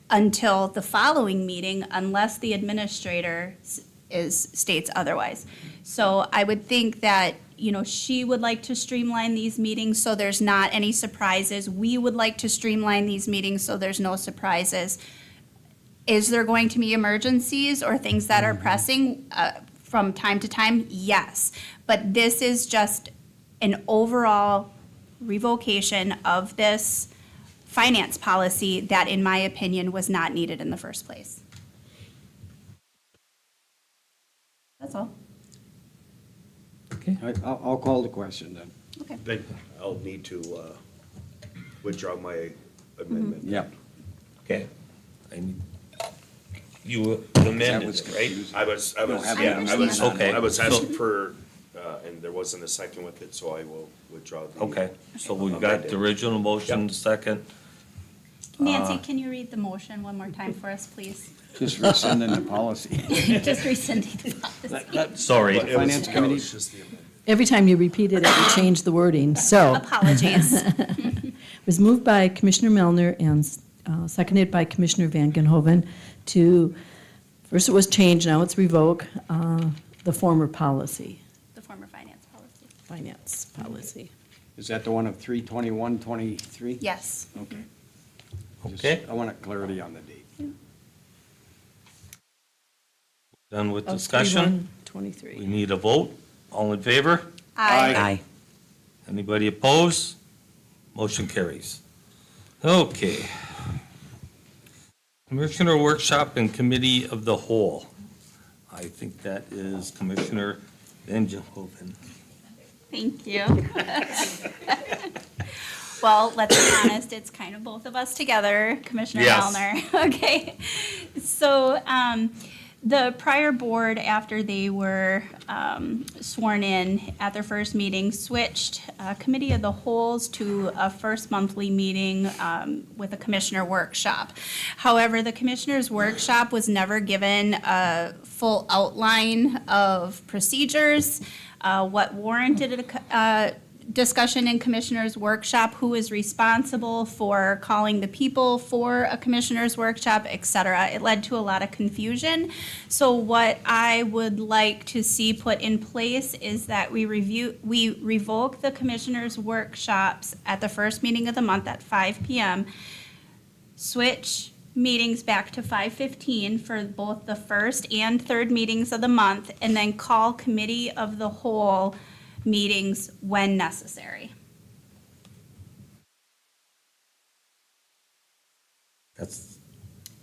until the following meeting unless the administrator states otherwise. So I would think that, she would like to streamline these meetings so there's not any surprises. We would like to streamline these meetings so there's no surprises. Is there going to be emergencies or things that are pressing from time to time? Yes. But this is just an overall revocation of this finance policy that, in my opinion, was not needed in the first place. That's all. Okay. I'll call the question then. Okay. Then I'll need to withdraw my amendment. Yep. Okay. And you amended was it, right? I was, have yeah, that I was, Okay. I was asking for, and there wasn't a second with it, so I will withdraw the. Okay, so we've got the original motion, second. Nancy, can you read the motion one more time for us, please? Just rescinding the policy. Just rescinding the policy. Sorry. But it was- Finance that Committee? was just the amendment. Every time you repeat it, you change the wording. So, Apologies. it was moved by Commissioner Melner and seconded by Commissioner Van Genhoven to, first it was change, now it's revoke the former policy, The former finance policy. finance policy. Is that the one of 3/21/23? Yes. Okay. Okay. I want clarity on the date. Done with Of discussion? 3/1/23. We need a vote. All in favor? Aye. Anybody opposed? Motion carries. Okay. Commissioner Workshop and Committee of the Whole. I think that is Commissioner Van Genhoven. Thank you. Well, let's be honest, it's kind of both of us together, Commissioner Yes. Melner. Okay. So, the prior board, after they were sworn in at their first meeting, switched Committee of the Wholes to a first monthly meeting with a Commissioner Workshop. However, the Commissioners Workshop was never given a full outline of procedures, what warranted a discussion in Commissioners Workshop, who is responsible for calling the people for a Commissioners Workshop, et cetera. It led to a lot of confusion. So what I would like to see put in place is that we revoke the Commissioners Workshops at the first meeting of the month at 5 p.m., switch meetings back to 5:15 for both the first and third meetings of the month, and then call Committee of the Whole meetings when necessary.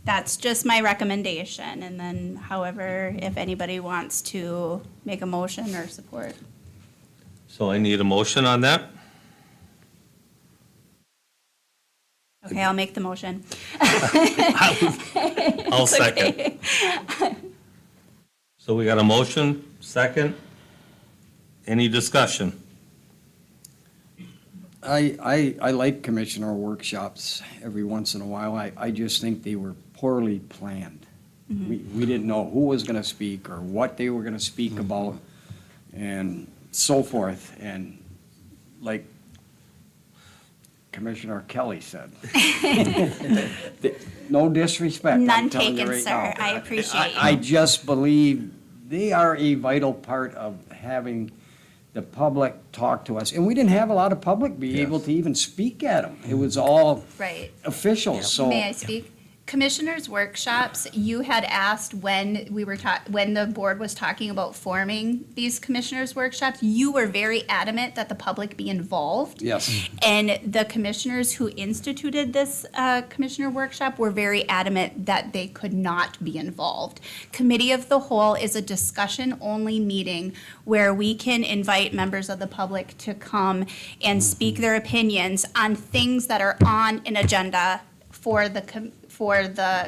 That's just my recommendation, and then however, if anybody wants to make a motion or support. So I need a motion on that. Okay, I'll make the motion. I'll second. So we got a motion, second. Any discussion? I like commissioner workshops every once in a while. I just think they were poorly planned. We didn't know who was gonna speak or what they were gonna speak about and so forth. And like Commissioner Kelly said. No disrespect. I'm None telling you taken, right sir. now. I appreciate you. I just believe they are a vital part of having the public talk to us. And we didn't have a lot of public be able to even speak at them. It was all Right. officials, so. May I speak? Commissioners workshops, you had asked when we were when the board was talking about forming these commissioners workshops, you were very adamant that the public be involved. Yes. And the commissioners who instituted this commissioner workshop were very adamant that they could not be involved. Committee of the Whole is a discussion-only meeting where we can invite members of the public to come and speak their opinions on things that are on an agenda for the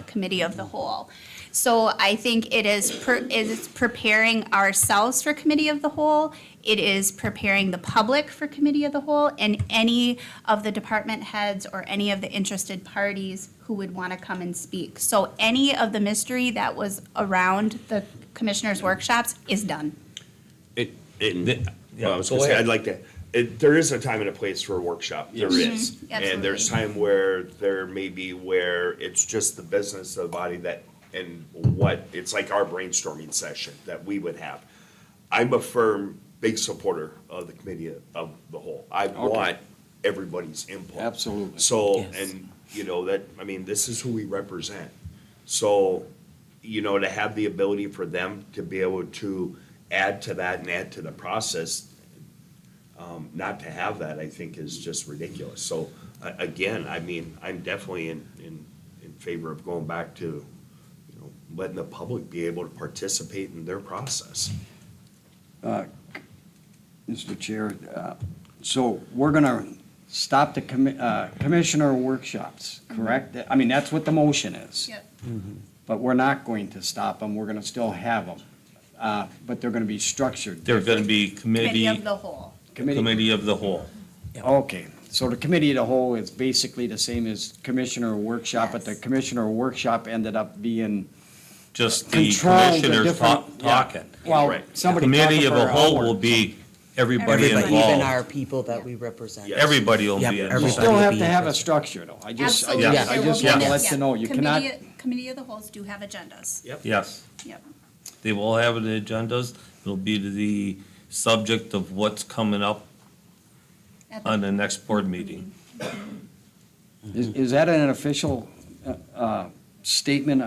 Committee of the Whole. So I think it is preparing ourselves for Committee of the Whole. It is preparing the public for Committee of the Whole and any of the department heads or any of the interested parties who would want to come and speak. So any of the mystery that was around the commissioners' workshops is done. Well, I was go gonna say, ahead. I'd like to, there is a time and a place for a workshop, there is. And there's time where there may be where it's just the business of the body that, and what, it's like our brainstorming session that we would have. I'm a firm, big supporter of the Committee of the Whole. I want everybody's input. Absolutely. So, Yes. and, that, this is who we represent. So, to have the ability for them to be able to add to that and add to the process, not to have that, I think, is just ridiculous. So, again, I'm definitely in favor of going back to, letting the public be able to participate in their process. Mr. Chair, so we're gonna stop the commissioner workshops, correct? I mean, that's what the motion is. Yep. But we're not going to stop them, we're gonna still have them. But they're gonna be structured. They're going to be Committee of the whole. committee of the whole. Okay, so the committee of the whole is basically the same as commissioner workshop, but the Yes. commissioner workshop ended up being Just the controlled a commissioners different. yeah. talking. Well, Right. somebody Committee talking of for the an whole hour. will be everybody Everybody, even involved. our people that we represent. Yeah. Everybody will Yep, be You involved. everybody. still have be to have a interested. structure, though. I just Absolutely. Yeah. There will just be- wanna yes, let yeah. you know, you cannot, Committee of the wholes do have agendas. Yes, Yep. they will have the agendas. It'll be the subject of what's coming up At the- on the next board meeting. is that an official statement,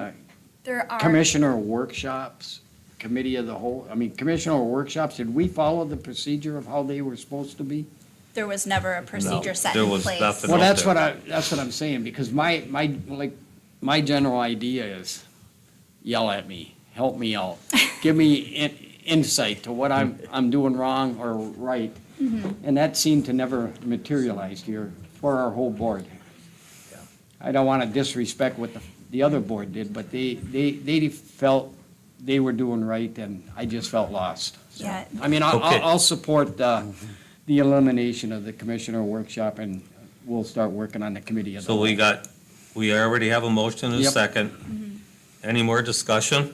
There are. commissioner workshops, committee of the whole? I mean, commissioner workshops, did we follow the procedure of how they were supposed to be? There was never a procedure set there in was place. nothing. Well, out that's what I'm saying, because my general idea is, yell at me, help me out, give me insight to what I'm doing wrong or right. And that seemed to never materialize here for our whole board. I don't want to disrespect what the other board did, but they felt they were doing right, and I just felt lost. So, Yeah. I mean, Okay. I'll support the elimination of the commissioner workshop, and we'll start working on the committee of the So whole. we already have a motion and a Yep. second. Any more discussion?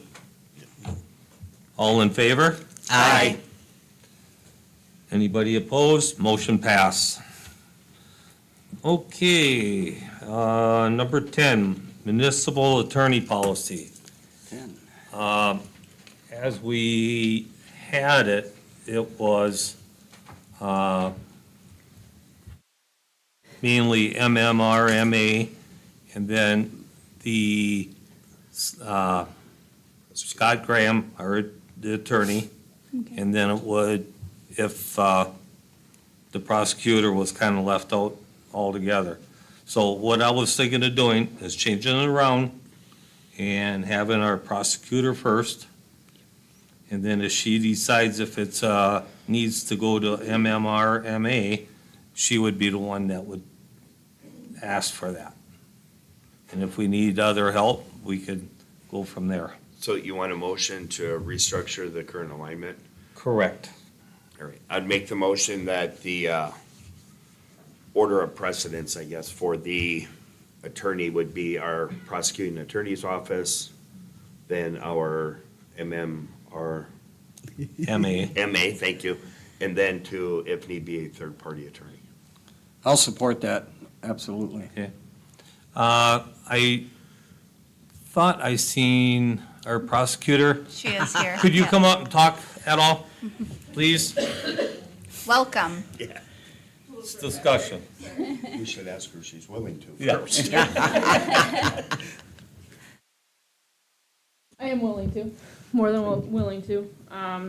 All in favor? Aye. Anybody opposed? Motion pass. Okay, number 10, municipal attorney policy. As we had it, it was mainly MMRMA, and then the Scott Graham, our the attorney, and then it would, if the prosecutor was kind of left out altogether. So what I was thinking of doing is changing it around and having our prosecutor first. And then if she decides if it's, needs to go to MMRMA, she would be the one that would ask for that. And if we need other help, we could go from there. So you want a motion to restructure the current alignment? Correct. All right, I'd make the motion that the order of precedence, I guess, for the attorney would be our prosecuting attorney's office, then our MMR, MA. thank you, and then to, if need be, a third-party attorney. I'll support that, absolutely. I thought I seen our prosecutor. She is here. Could you Yeah. come up and talk at all, please? Welcome. Yeah. It's discussion. We should ask her if she's willing to Yeah. first. I am willing to, more than willing to.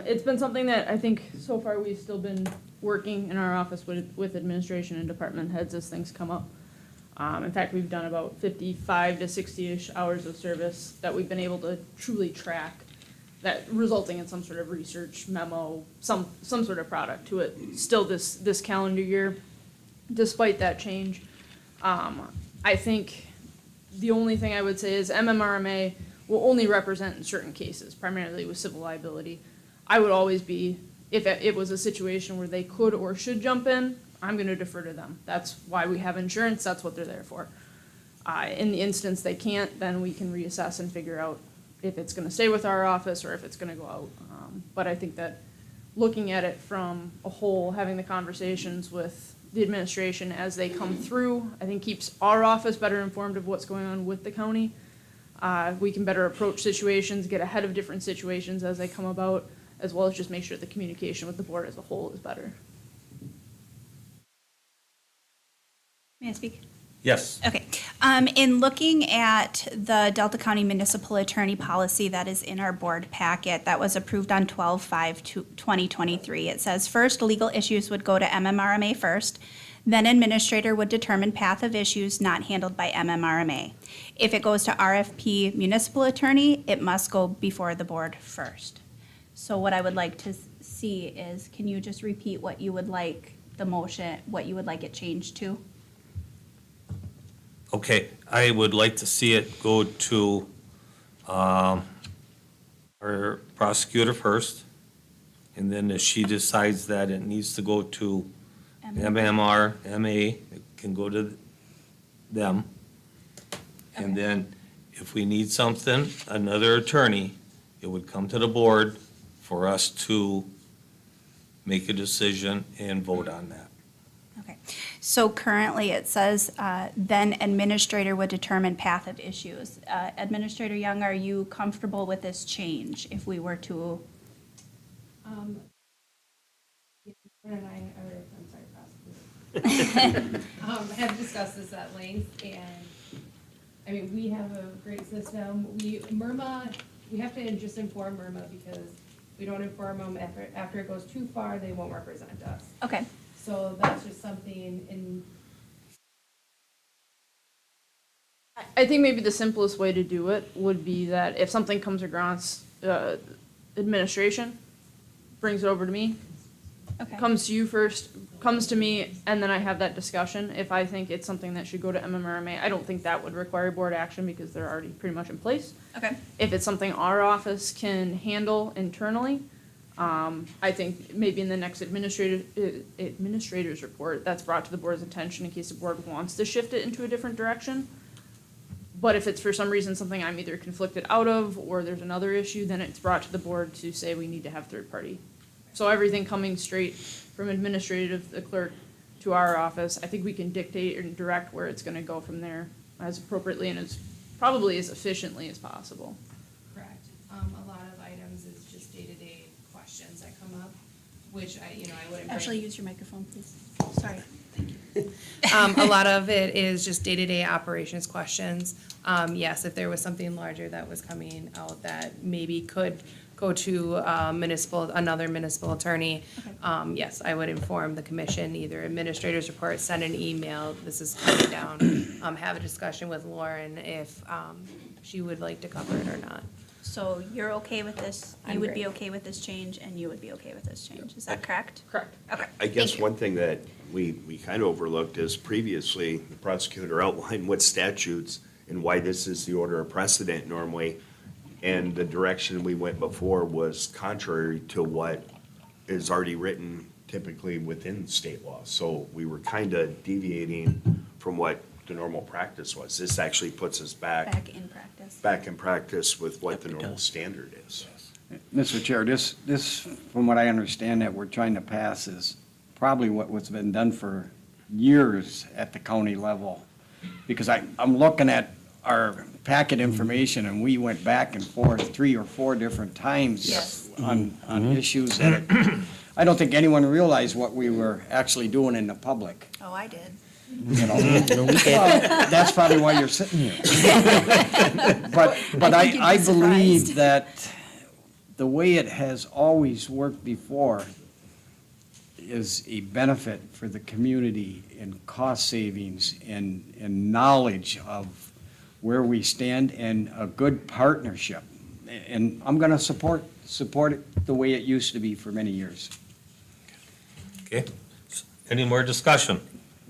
It's been something that I think so far we've still been working in our office with administration and department heads as things come up. In fact, we've done about 55 to 60-ish hours of service that we've been able to truly track, that resulting in some sort of research memo, some sort of product to it. Still this calendar year, despite that change, I think the only thing I would say is MMRMA will only represent in certain cases, primarily with civil liability. I would always be, if it was a situation where they could or should jump in, I'm gonna defer to them. That's why we have insurance, that's what they're there for. In the instance they can't, then we can reassess and figure out if it's gonna stay with our office or if it's gonna go out. But I think that looking at it from a whole, having the conversations with the administration as they come through, I think keeps our office better informed of what's going on with the county. We can better approach situations, get ahead of different situations as they come about, as well as just make sure the communication with the board as a whole is better. May I speak? Yes. Okay. In looking at the Delta County Municipal Attorney Policy that is in our board packet, that was approved on 12/5/2023, it says, first, legal issues would go to MMRMA first, then administrator would determine path of issues not handled by MMRMA. If it goes to RFP municipal attorney, it must go before the board first. So what I would like to see is, can you just repeat what you would like the motion, what you would like it changed to? Okay, I would like to see it go to our prosecutor first, and then if she decides that it needs to go to MMR, MA, it can go to them. And Okay. then if we need something, another attorney, it would come to the board for us to make a decision and vote on that. Okay, so currently it says, then administrator would determine path of issues. Administrator Young, are you comfortable with this change if we were to? And I'm sorry, have discussed this at length, and, I mean, we have a great system. MIRMA, we have to just inform MIRMA, because we don't inform them after it goes too far, they won't represent us. Okay, So that's just something in, I think maybe the simplest way to do it would be that if something comes across, administration, brings it over to me, okay. comes to you first, comes to me, and then I have that discussion. If I think it's something that should go to MMRMA, I don't think that would require board action because they're already pretty much in place. Okay, If it's something our office can handle internally, I think maybe in the next administrator's report, that's brought to the board's attention in case the board wants to shift it into a different direction. But if it's for some reason something I'm either conflicted out of, or there's another issue, then it's brought to the board to say we need to have third party. So everything coming straight from administrative, the clerk, to our office, I think we can dictate and direct where it's gonna go from there as appropriately and as, probably as efficiently as possible. correct. A lot of items is just day-to-day questions that come up, which I wouldn't bring. actually, use your microphone, please. Sorry. A lot of it is just day-to-day operations questions. Yes, if there was something larger that was coming out that maybe could go to another municipal attorney, yes, I would inform the commission, either administrator's report, send an email, this is coming down, have a discussion with Lauren if she would like to cover it or not. So you're okay with this, you I'm would be great. okay with this change, and you would be okay with this change, is that correct? Correct. Okay. I guess thank you. one thing that we kind of overlooked is previously, the prosecutor outlined what statutes and why this is the order of precedent normally. And the direction we went before was contrary to what is already written typically within state law. So we were kind of deviating from what the normal practice was. This actually puts us Back in practice. back in practice with what the normal standard is. Mr. Chair, this, from what I understand that we're trying to pass is probably what's been done for years at the county level. Because I'm looking at our packet information, and we went back and forth 3 or 4 different times Yes. on issues that I don't think anyone realized what we were actually doing in the public, Oh, I did. you know? Well, that's probably why you're sitting here. But I think you'd be I believe surprised. that the way it has always worked before is a benefit for the community in cost savings and knowledge of where we stand and a good partnership. And I'm gonna support it the way it used to be for many years. Okay? Any more discussion?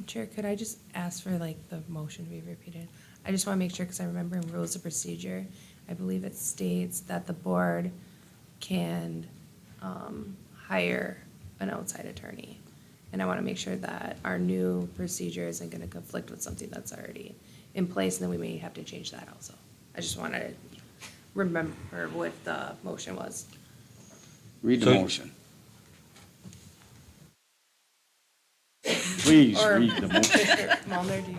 Chair, could I just ask for like the motion to be repeated? I just want to make sure, because I remember in rules of procedure, I believe it states that the board can hire an outside attorney. And I want to make sure that our new procedure isn't going to conflict with something that's already in place, and then we may have to change that also. I just want to remember what the motion was. Read the So- motion. Please Or- read the motion. Mr. Mulner, do you?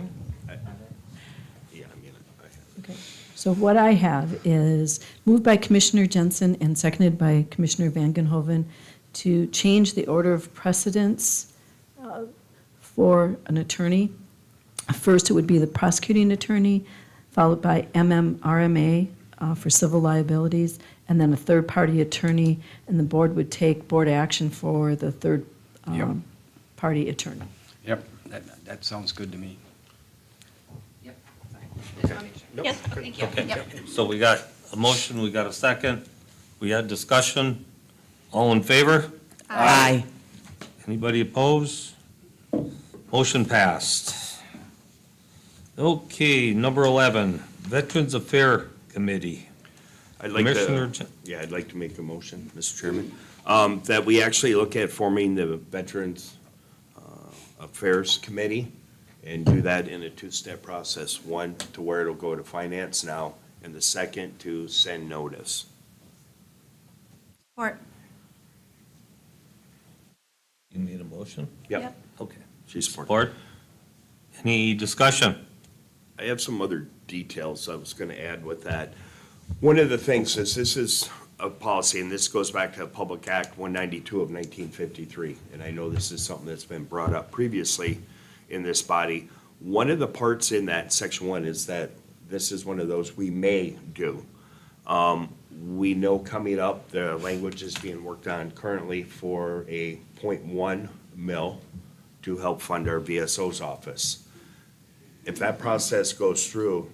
Yeah, I mean, Okay. So what I have is moved by Commissioner Jensen and seconded by Commissioner Van Genhoven to change the order of precedence for an attorney. First, it would be the prosecuting attorney, followed by MMRMA for civil liabilities, and then a third-party attorney, and the board would take board action for the third Yep. party attorney. Yep, that sounds good to me. Yep. Sorry. Just want to make sure. Nope. Yes, thank you. Okay, Yep. so we got a motion, we got a second, we had discussion. All in favor? Aye. Anybody opposed? Motion passed. Okay, number 11, Veterans Affair Committee. I'd like Commissioner to, Jen- yeah, I'd like to make a motion, Mr. Chairman, that we actually look at forming the Veterans Affairs Committee and do that in a two-step process. One, to where it'll go to finance now, and the second, to send notice. Support. You need a motion? Yep, Okay. she's for. Support. Any discussion? I have some other details I was gonna add with that. One of the things is, this is a policy, and this goes back to Public Act 192 of 1953, and I know this is something that's been brought up previously in this body. One of the parts in that section 1 is that this is one of those we may do. We know coming up, the language is being worked on currently for a .1 mil to help fund our VSO's office. If that process goes through,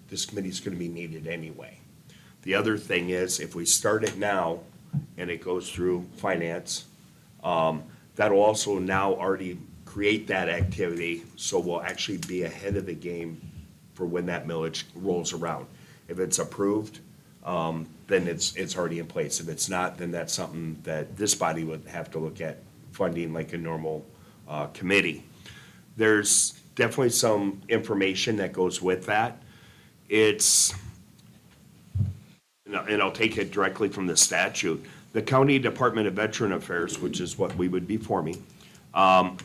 this committee's gonna be needed anyway. The other thing is, if we start it now and it goes through finance, that'll also now already create that activity, so we'll actually be ahead of the game for when that millage rolls around. If it's approved, then it's already in place. If it's not, then that's something that this body would have to look at funding like a normal committee. There's definitely some information that goes with that. It's, and I'll take it directly from the statute. The County Department of Veteran Affairs, which is what we would be forming,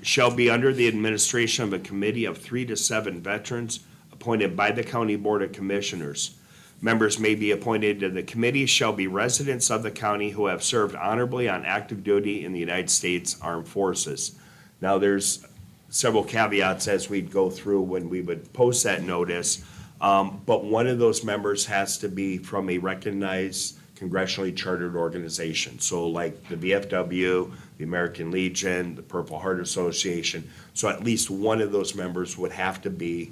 shall be under the administration of a committee of 3 to 7 veterans appointed by the County Board of Commissioners. Members may be appointed to the committee shall be residents of the county who have served honorably on active duty in the United States Armed Forces. Now, there's several caveats as we'd go through when we would post that notice, but one of those members has to be from a recognized congressionally chartered organization. So like the VFW, the American Legion, the Purple Heart Association. So at least one of those members would have to be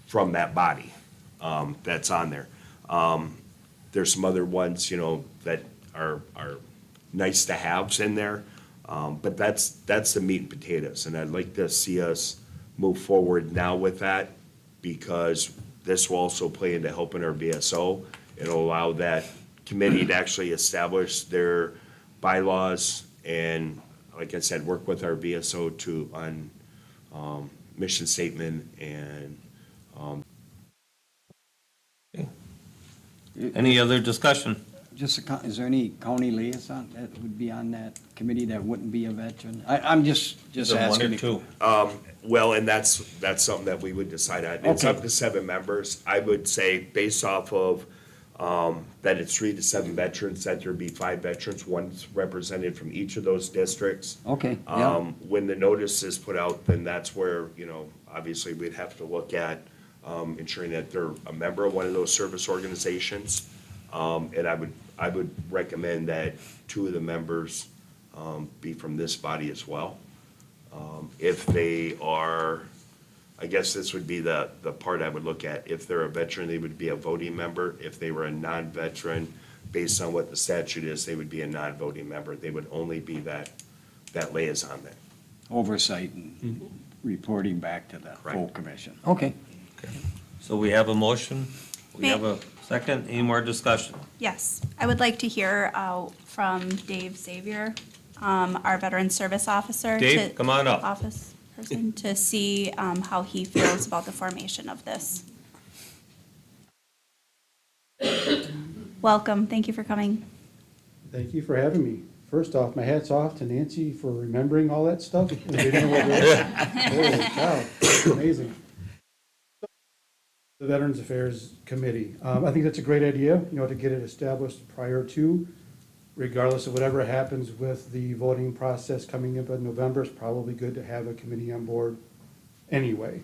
from that body that's on there. There's some other ones, that are nice to haves in there. But that's the meat and potatoes, and I'd like to see us move forward now with that, because this will also play into helping our VSO. It'll allow that committee to actually establish their bylaws and, like I said, work with our VSO on mission statement and. Any other discussion? Is there any county liaison that would be on that committee that wouldn't be a veteran? I'm just Is it asking. one or two? Well, and that's something that we would decide on. It's Okay. up to 7 members. I would say, based off of that it's 3 to 7 veterans, that there be 5 veterans, one's represented from each of those districts. Okay, yeah. When the notice is put out, then that's where, obviously we'd have to look at ensuring that they're a member of one of those service organizations. And I would recommend that 2 of the members be from this body as well. If they are, I guess this would be the part I would look at. If they're a veteran, they would be a voting member. If they were a non-veteran, based on what the statute is, they would be a non-voting member. They would only be that liaison then. Oversight and reporting back to the full Correct. commission. Okay. So we have a motion, we May- have a second, any more discussion? Yes, I would like to hear from Dave Xavier, our Veteran Service Officer. Dave, come on up. Office person, to see how he feels about the formation of this. Welcome, thank you for coming. Thank you for having me. First off, my hat's off to Nancy for remembering all that stuff. and getting all that. Holy cow, it's amazing. The Veterans Affairs Committee. I think that's a great idea, to get it established prior to, regardless of whatever happens with the voting process coming up in November. It's probably good to have a committee on board anyway.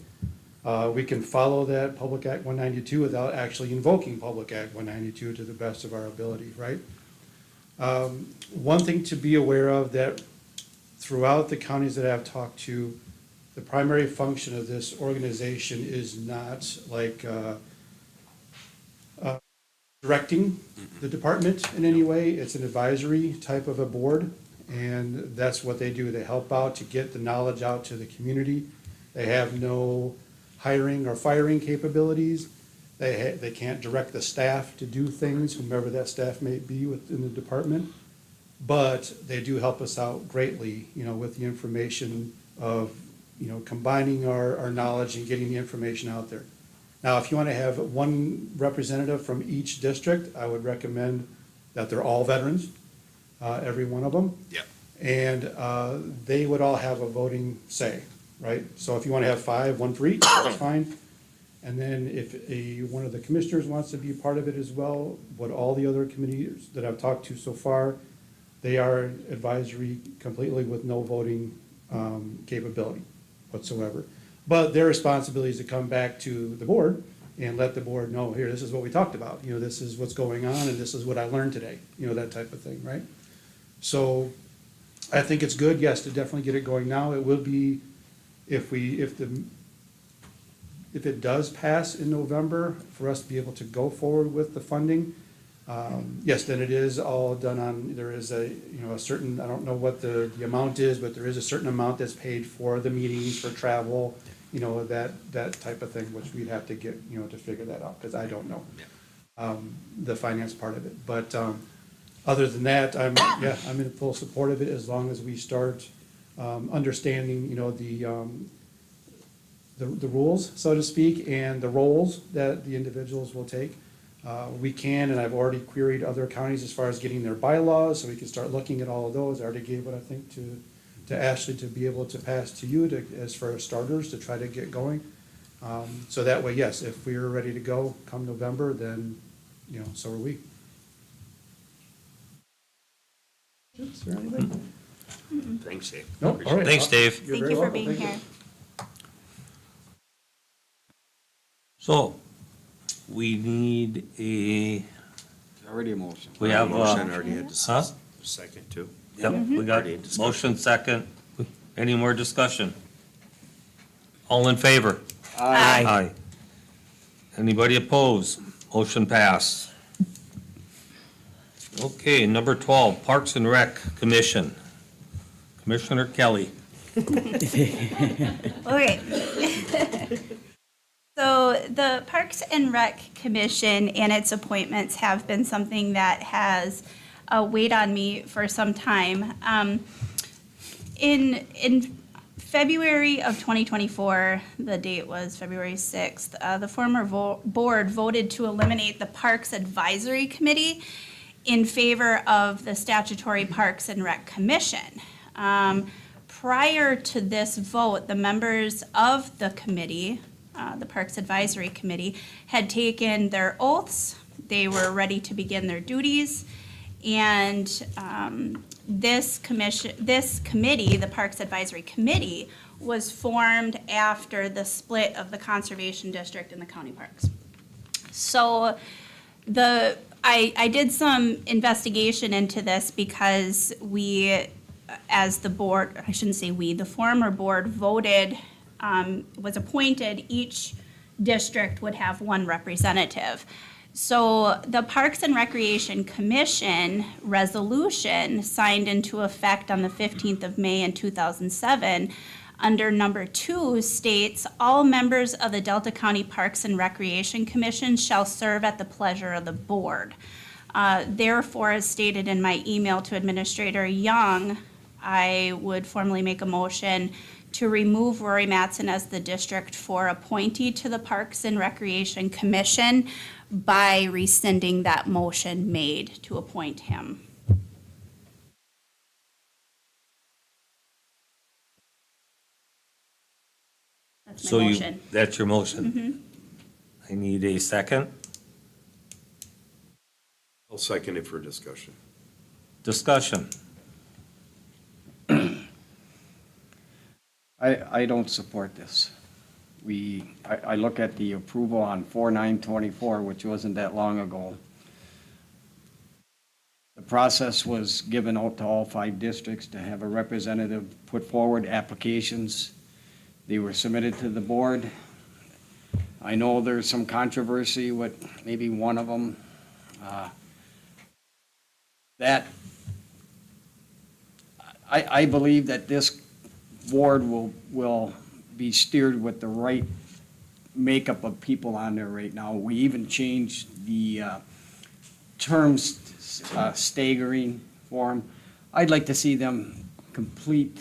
We can follow that Public Act 192 without actually invoking Public Act 192 to the best of our ability, right? One thing to be aware of, that throughout the counties that I've talked to, the primary function of this organization is not like directing the department in any way. It's an advisory type of a board, and that's what they do. They help out to get the knowledge out to the community They have no hiring or firing capabilities. They can't direct the staff to do things, whomever that staff may be within the department. But they do help us out greatly, with the information of, combining our knowledge and getting the information out there. Now, if you want to have one representative from each district, I would recommend that they're all veterans, every one of them. Yep. And they would all have a voting say, right? So if you want to have 5, 1 for each, that's fine. And then if one of the commissioners wants to be a part of it as well, what all the other committees that I've talked to so far, they are advisory completely with no voting capability whatsoever. But their responsibility is to come back to the board and let the board know, here, this is what we talked about, this is what's going on, and this is what I learned today, that type of thing, right? So I think it's good, yes, to definitely get it going now. It will be, if it does pass in November, for us to be able to go forward with the funding, yes, then it is all done on, there is a certain, I don't know what the amount is, but there is a certain amount that's paid for the meetings, for travel, that type of thing, which we'd have to get, to figure that out, because I don't know the finance part of it. But other than that, I'm in full support of it, as long as we start understanding, the rules, so to speak, and the roles that the individuals will take. We can, and I've already queried other counties as far as getting their bylaws, so we can start looking at all of those. I already gave what I think to Ashley to be able to pass to you as for starters, to try to get going. So that way, yes, if we're ready to go come November, then, so are we. Is there anything? Thanks, Dave. No, all right. Thanks, Dave. You're Thank very you for welcome. being Thank you. here. So, we need Already a motion. we have, Motion already had huh? second too. Yep, we got Already discussed. motion second. Any more discussion? All in favor? Aye. Anybody opposed? Motion passed. Okay, number 12, Parks and Rec Commission. Commissioner Kelly. Okay. So the Parks and Rec Commission and its appointments have been something that has weighed on me for some time. In February of 2024, the date was February 6th, the former board voted to eliminate the Parks Advisory Committee in favor of the statutory Parks and Rec Commission. Prior to this vote, the members of the committee, the Parks Advisory Committee, had taken their oaths. They were ready to begin their duties. And this committee, the Parks Advisory Committee, was formed after the split of the Conservation District and the county parks. So I did some investigation into this because we, as the board, I shouldn't say we, the former board voted, was appointed, each district would have one representative. So the Parks and Recreation Commission resolution signed into effect on the 15th of May in 2007, under number 2 states, all members of the Delta County Parks and Recreation Commission shall serve at the pleasure of the board. Therefore, as stated in my email to Administrator Young, I would formally make a motion to remove Rory Mattson as the District 4 appointee to the Parks and Recreation Commission by rescinding that motion made to appoint him. That's my So motion. that's your motion? I need a second. I'll second it for discussion. Discussion. I don't support this. I look at the approval on 4/9/24, which wasn't that long ago. The process was given out to all 5 districts to have a representative put forward applications. They were submitted to the board. I know there's some controversy with maybe one of them. I believe that this board will be steered with the right makeup of people on there right now. We even changed the terms staggering for them. I'd like to see them complete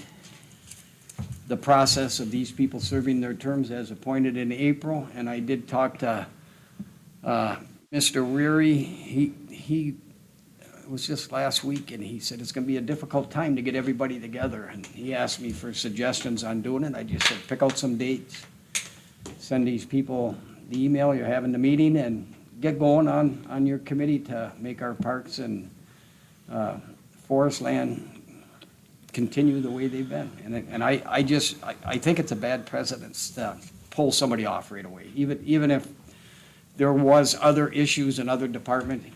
the process of these people serving their terms as appointed in April. And I did talk to Mr. Weary. He it was just last week, and he said it's going to be a difficult time to get everybody together. And he asked me for suggestions on doing it. I just said, pick out some dates, send these people the email you're having the meeting, and get going on your committee to make our parks and forest land continue the way they've been. And I think it's a bad precedent to pull somebody off right away, even if there was other issues in other departments.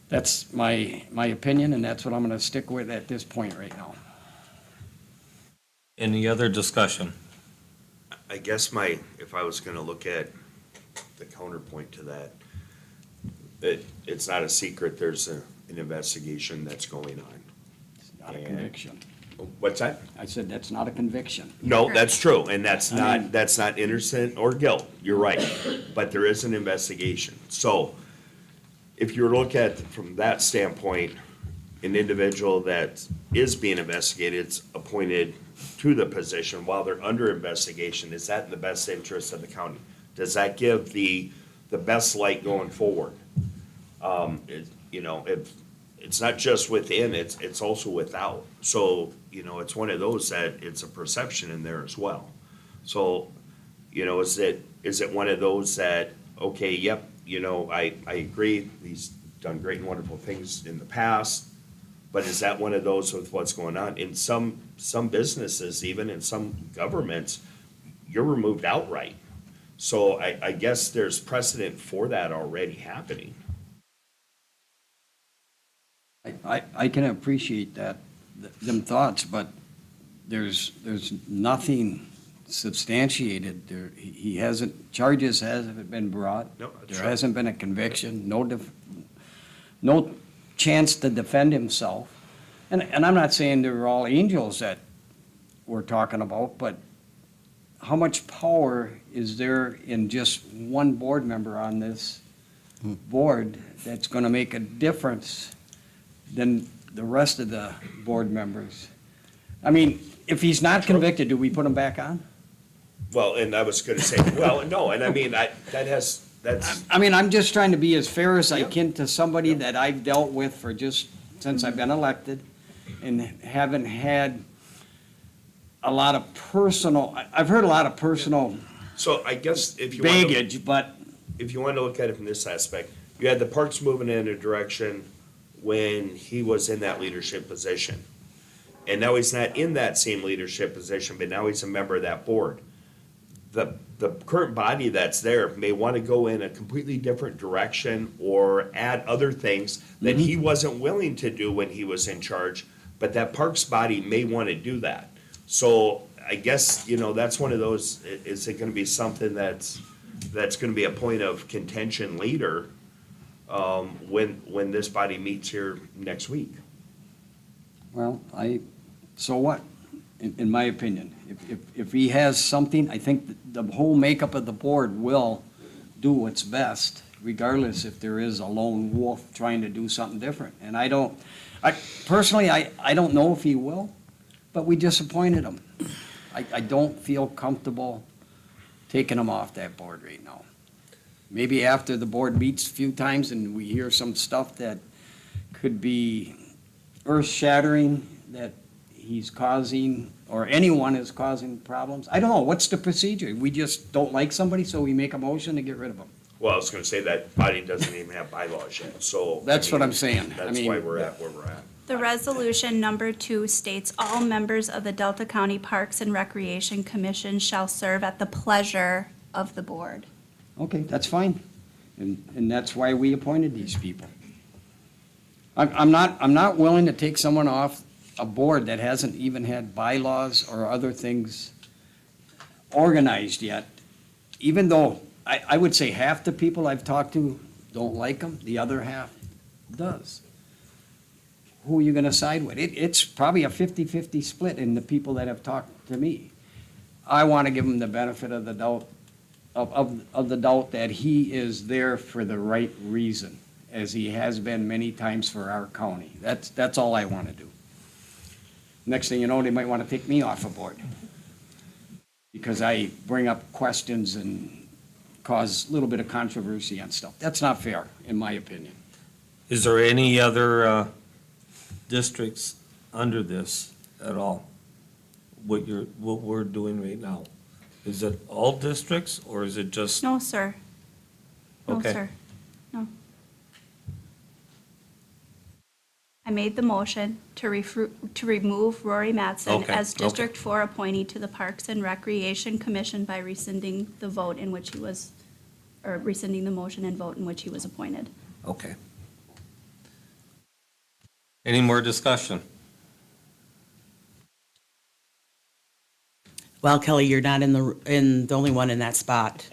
That's my opinion, and that's what I'm gonna stick with at this point right now. Any other discussion? I guess if I was gonna look at the counterpoint to that, it's not a secret, there's an investigation that's going on. It's not a conviction. What's that? I said, that's not a conviction. No, that's true, and that's I mean- not innocent or guilt, you're right, but there is an investigation. So, if you were to look at, from that standpoint, an individual that is being investigated, is appointed to the position while they're under investigation, is that in the best interest of the county? Does that give the best light going forward? If, it's not just within, it's also without. So, it's one of those that it's a perception in there as well. So, is it one of those that, okay, yep, I agree, he's done great and wonderful things in the past, but is that one of those with what's going on? In some businesses, even in some governments, you're removed outright. So I guess there's precedent for that already happening. I can appreciate them thoughts, but there's nothing substantiated. He hasn't, charges hasn't been brought. No, that's There right. hasn't been a conviction, no chance to defend himself. And I'm not saying they're all angels that we're talking about, but how much power is there in just one board member on this board that's gonna make a difference than the rest of the board members? I mean, if he's not convicted, do we put him back on? Well, and I was gonna say, well, no, and I mean, that's, I mean, I'm just trying to be as fair as I can to somebody that I've dealt with for just since I've been elected and haven't had a lot of I've heard a lot of personal so I guess if you want to. baggage, but If you want to look at it from this aspect, you had the parks moving in a direction when he was in that leadership position. And now he's not in that same leadership position, but now he's a member of that board. The current body that's there may want to go in a completely different direction or add other things that he wasn't willing to do when he was in charge, but that parks body may want to do that. So I guess, that's one of those, is it going to be something that's going to be a point of contention later, when this body meets here next week? well, so what, in my opinion? If he has something, I think the whole makeup of the board will do what's best, regardless if there is a lone wolf trying to do something different. And personally, I don't know if he will, but we disappointed him. I don't feel comfortable taking him off that board right now. Maybe after the board meets a few times and we hear some stuff that could be earth-shattering, that he's causing, or anyone is causing problems. I don't know, what's the procedure? We just don't like somebody, so we make a motion to get rid of them. Well, I was going to say that body doesn't even have bylaws yet, so. That's what I'm saying. I That's mean- why we're at where we're at. The resolution number 2 states all members of the Delta County Parks and Recreation Commission shall serve at the pleasure of the board. Okay, that's fine. And that's why we appointed these people. I'm not willing to take someone off a board that hasn't even had bylaws or other things organized yet, even though I would say half the people I've talked to don't like them, the other half does. Who are you gonna side with? It's probably a 50-50 split in the people that have talked to me. I want to give him the benefit of the doubt, of the doubt that he is there for the right reason, as he has been many times for our county. That's all I want to do. Next thing you know, they might want to take me off a board, because I bring up questions and cause a little bit of controversy and stuff. That's not fair, in my opinion. Is there any other districts under this at all? What we're doing right now? Is it all districts, or is it just? No, sir. No, Okay. sir. No. I made the motion to remove Rory Mattson Okay, as okay. District 4 appointee to the Parks and Recreation Commission by rescinding the vote in which he was, or rescinding the motion and vote in which he was appointed. Okay. Any more discussion? Well, Kelly, you're not the only one in that spot.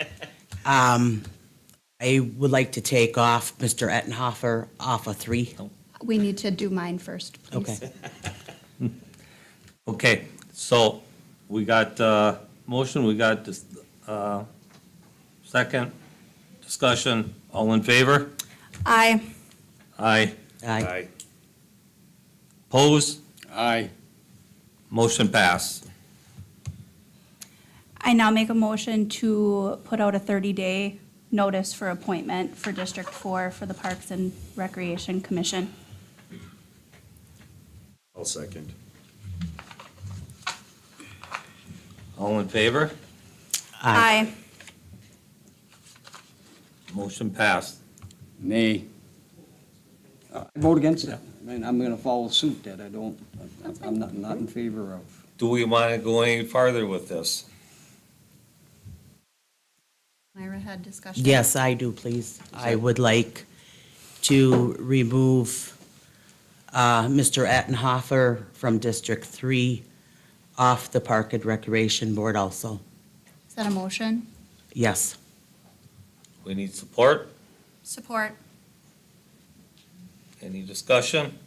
I would like to take off Mr. Ettenhofer off of 3. We need to do mine first, please. Okay. Okay, so we got motion, we got this, second discussion. All in favor? Aye. Aye. Aye. Opposed? Aye. Motion passed. I now make a motion to put out a 30-day notice for appointment for District 4 for the Parks and Recreation Commission. I'll second. All in favor? Aye. Motion passed. Nay. I vote against that. I mean, I'm gonna follow suit that I don't, I'm not in favor of. Do we want to go any farther with this? Myra had discussion. Yes, I do, please. I would like to remove Mr. Ettenhofer from District 3 off the Park and Recreation Board also. Is that a motion? Yes. We need support? Support. Any discussion?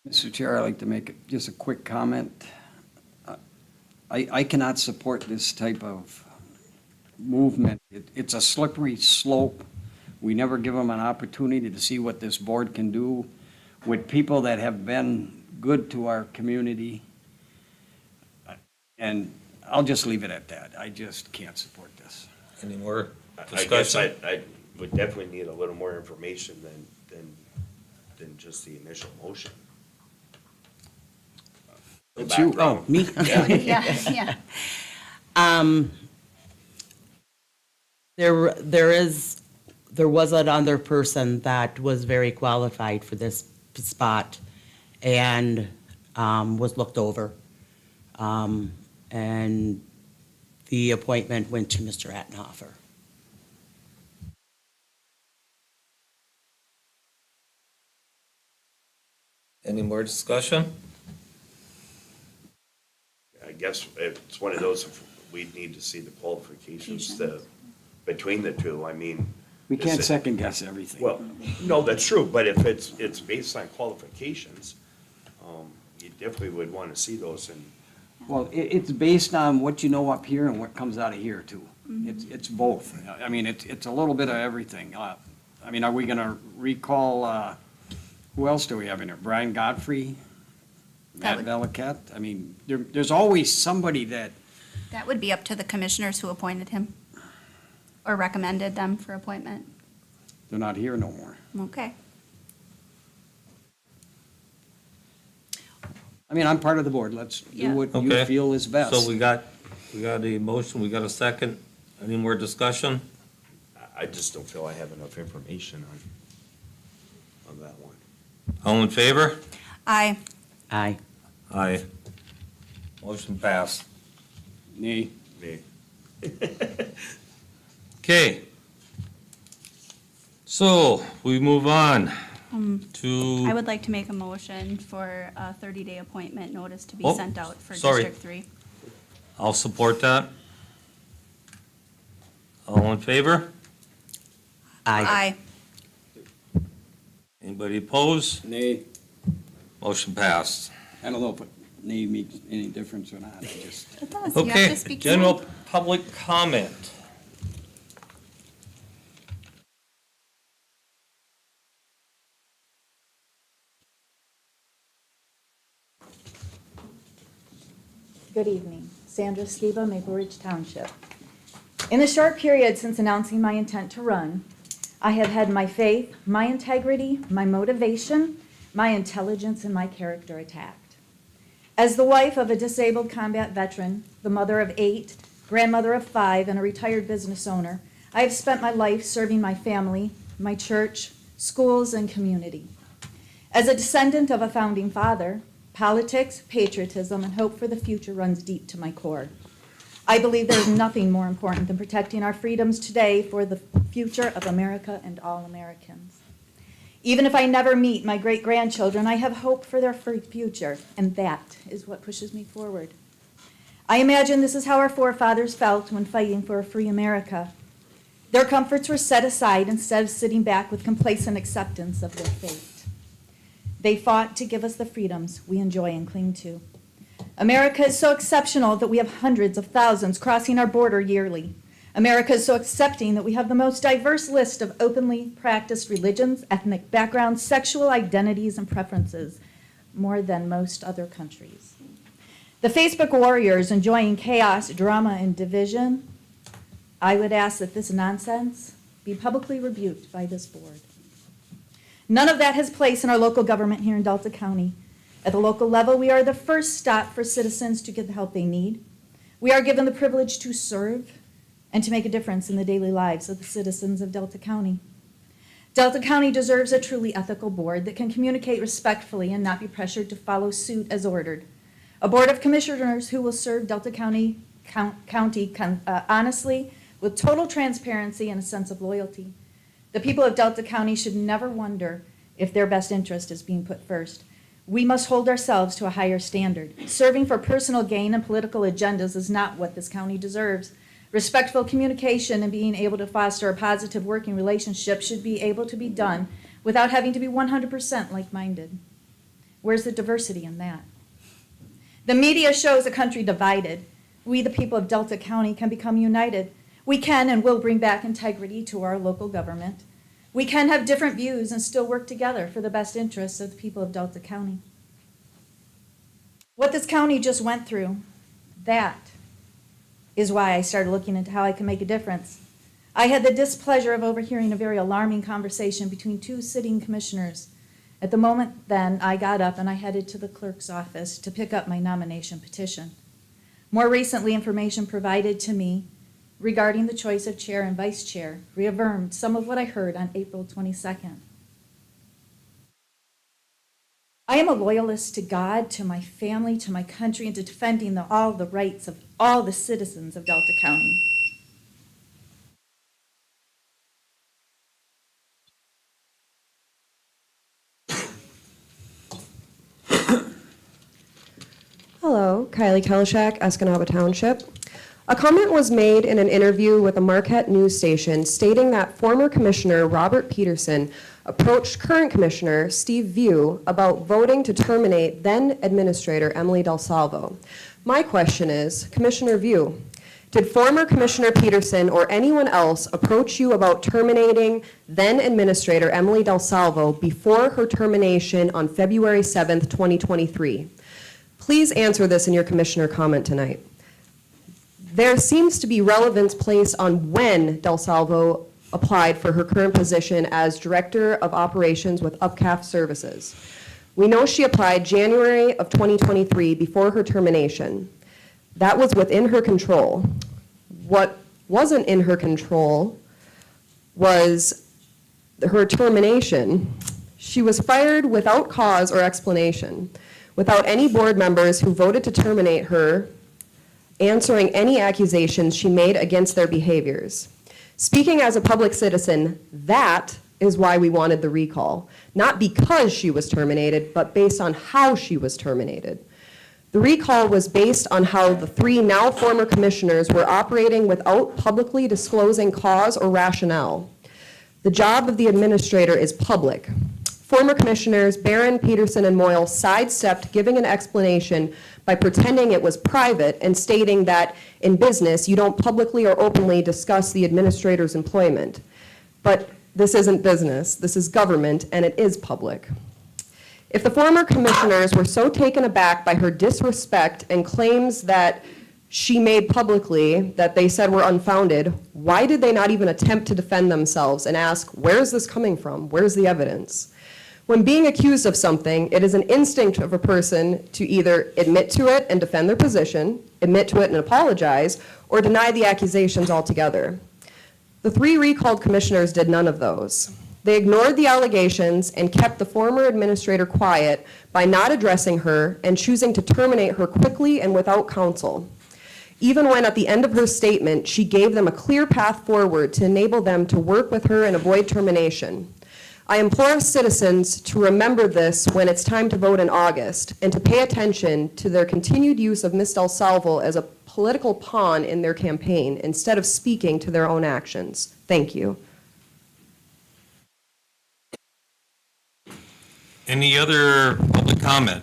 Mr. Chair, I'd like to make just a quick comment. I cannot support this type of movement. It's a slippery slope. We never give them an opportunity to see what this board can do with people that have been good to our community. And I'll just leave it at that. I just can't support this. Any more I guess discussion? I would definitely need a little more information than just the initial motion. The It's you, background. oh, me? Yeah. There was another person that was very qualified for this spot and was looked over. And the appointment went to Mr. Attenhofer. Any more discussion? I guess it's one of those, we'd need to see the qualifications between the two. I mean. We is can't it- second guess everything. Well, no, that's true, but if it's based on qualifications, you definitely would want to see those and. Well, it's based on what you know up here and what comes out of here too. It's both. I mean, it's a little bit of everything. I mean, are we gonna recall, who else do we have in there? Brian Godfrey? Matt would- Velikat? I mean, there's always somebody that, That would be up to the commissioners who appointed him or recommended them for appointment. they're not here no more. Okay. I mean, I'm part of the board. Let's do Yeah. what you Okay. feel is best. So we got a motion, we got a second. Any more discussion? I just don't feel I have enough information on that one. All in favor? Aye. Aye. Aye. Motion passed. Nay. Me. Okay. So we move on I to, would like to make a motion for a 30-day appointment notice to be Oh, sent out for sorry. District 3. I'll support that. All in favor? Aye. Anybody opposed? Nay. Motion passed. I don't know, but name makes any difference or not. I just, It does. You have Okay, to speak general tonight. public comment. Good evening. Sandra Skiba, Maple Ridge Township. In the short period since announcing my intent to run, I have had my faith, my integrity, my motivation, my intelligence, and my character attacked. As the wife of a disabled combat veteran, the mother of 8, grandmother of 5, and a retired business owner, I have spent my life serving my family, my church, schools, and community. As a descendant of a founding father, politics, patriotism, and hope for the future runs deep to my core. I believe there is nothing more important than protecting our freedoms today for the future of America and all Americans. Even if I never meet my great-grandchildren, I have hope for their future, and that is what pushes me forward. I imagine this is how our forefathers felt when fighting for a free America. Their comforts were set aside instead of sitting back with complacent acceptance of their fate. They fought to give us the freedoms we enjoy and cling to. America is so exceptional that we have hundreds of thousands crossing our border yearly. America is so accepting that we have the most diverse list of openly practiced religions, ethnic backgrounds, sexual identities, and preferences, more than most other countries. The Facebook warriors enjoying chaos, drama, and division, I would ask that this nonsense be publicly rebuked by this board. None of that has place in our local government here in Delta County. At the local level, we are the first stop for citizens to get the help they need. We are given the privilege to serve and to make a difference in the daily lives of the citizens of Delta County. Delta County deserves a truly ethical board that can communicate respectfully and not be pressured to follow suit as ordered. A board of commissioners who will serve Delta County honestly, with total transparency and a sense of loyalty. The people of Delta County should never wonder if their best interest is being put first. We must hold ourselves to a higher standard. Serving for personal gain and political agendas is not what this county deserves. Respectful communication and being able to foster a positive working relationship should be able to be done without having to be 100% like-minded. Where's the diversity in that? The media shows a country divided. We, the people of Delta County, can become united. We can and will bring back integrity to our local government. We can have different views and still work together for the best interests of the people of Delta County. What this county just went through, that is why I started looking into how I can make a difference. I had the displeasure of overhearing a very alarming conversation between 2 sitting commissioners. At the moment then, I got up and I headed to the clerk's office to pick up my nomination petition. More recently, information provided to me regarding the choice of chair and vice chair reaffirmed some of what I heard on April 22nd. I am a loyalist to God, to my family, to my country, and to defending all the rights of all the citizens of Delta County. Hello, Kylie Kelishak, Escanaba Township. A comment was made in an interview with a Marquette news station stating that former Commissioner Robert Peterson approached current Commissioner Steve View about voting to terminate then Administrator Emily Del Salvo. My question is, Commissioner View, did former Commissioner Peterson or anyone else approach you about terminating then Administrator Emily Del Salvo before her termination on February 7th, 2023? Please answer this in your Commissioner comment tonight. There seems to be relevance placed on when Del Salvo applied for her current position as Director of Operations with UPCAF Services. We know she applied January of 2023 before her termination. That was within her control. What wasn't in her control was her termination. She was fired without cause or explanation, without any board members who voted to terminate her answering any accusations she made against their behaviors. Speaking as a public citizen, that is why we wanted the recall. Not because she was terminated, but based on how she was terminated. The recall was based on how the 3 now former commissioners were operating without publicly disclosing cause or rationale. The job of the administrator is public. former commissioners Barron, Peterson, and Moyle sidestepped giving an explanation by pretending it was private and stating that in business, you don't publicly or openly discuss the administrator's employment. But this isn't business, this is government, and it is public. If the former commissioners were so taken aback by her disrespect and claims that she made publicly that they said were unfounded, why did they not even attempt to defend themselves and ask, where is this coming from? Where's the evidence? When being accused of something, it is an instinct of a person to either admit to it and defend their position, admit to it and apologize, or deny the accusations altogether. The 3 recalled commissioners did none of those. They ignored the allegations and kept the former administrator quiet by not addressing her and choosing to terminate her quickly and without counsel. Even when at the end of her statement, she gave them a clear path forward to enable them to work with her and avoid termination. I implore citizens to remember this when it's time to vote in August and to pay attention to their continued use of Ms. Del Salvo as a political pawn in their campaign instead of speaking to their own actions. Thank you. Any other public comment?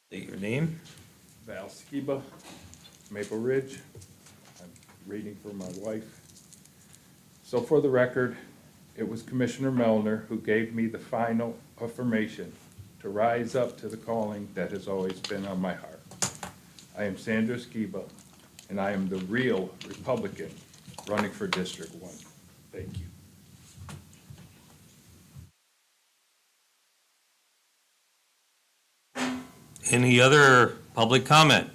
State your name. Val Skiba, Maple Ridge. I'm reading for my wife. So for the record, it was Commissioner Melner who gave me the final affirmation to rise up to the calling that has always been on my heart. I am Sandra Skiba, and I am the real Republican running for District 1. Thank you. Any other public comment?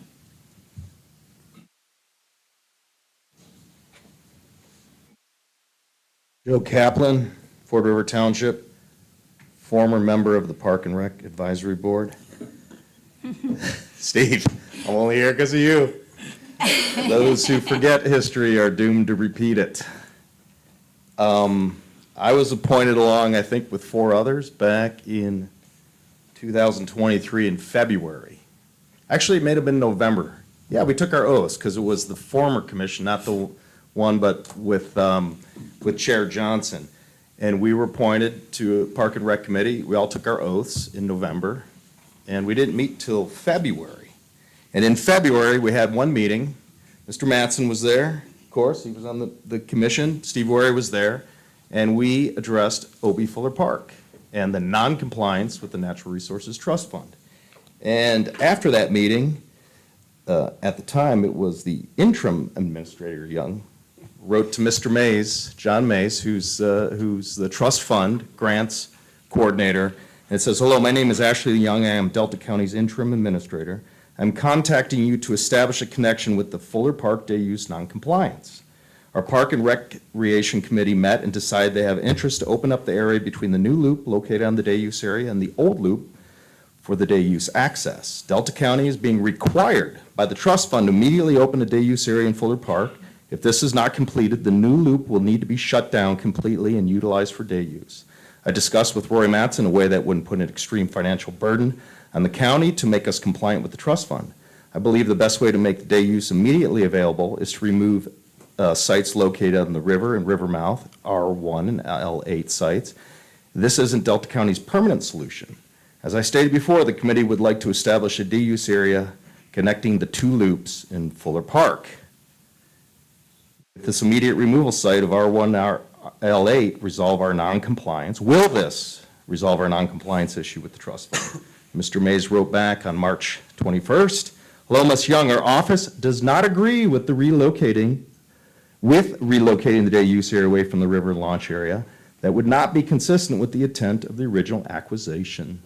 Joe Kaplan, Fort River Township, former member of the Park and Rec Advisory Board. Steve, I'm only here because of you. Those who forget history are doomed to repeat it. I was appointed along, I think, with 4 others back in 2023 in February. Actually, it may have been November. Yeah, we took our oaths because it was the former commission, not the one, but with Chair Johnson. And we were appointed to a Park and Rec Committee. We all took our oaths in November, and we didn't meet till February. And in February, we had one meeting. Mr. Mattson was there, of course. He was on the commission. Steve Wary was there. And we addressed O.B. Fuller Park and the non-compliance with the Natural Resources Trust Fund. And after that meeting, at the time, it was the interim administrator, Young, wrote to Mr. Mays, John Mays, who's the trust fund grants coordinator, and it says, "Hello, my name is Ashley Young. I am Delta County's interim administrator. I'm contacting you to establish a connection with the Fuller Park day use noncompliance. Our Park and Recreation Committee met and decided they have interest to open up the area between the new loop located on the day use area and the old loop for the day use access. Delta County is being required by the trust fund to immediately open a day use area in Fuller Park. If this is not completed, the new loop will need to be shut down completely and utilized for day use. I discussed with Roy Matz in a way that wouldn't put an extreme financial burden on the county to make us compliant with the trust fund. I believe the best way to make the day use immediately available is to remove sites located on the river and river mouth, R1 and L8 sites. This isn't Delta County's permanent solution. As I stated before, the committee would like to establish a day use area connecting the 2 loops in Fuller Park. If this immediate removal site of R1 and L8 resolve our noncompliance, will this resolve our noncompliance issue with the trust fund?" Mr. Mays wrote back on March 21st, "Hello, Ms. Young, our office does not agree with relocating the day use area away from the river launch area. That would not be consistent with the intent of the original acquisition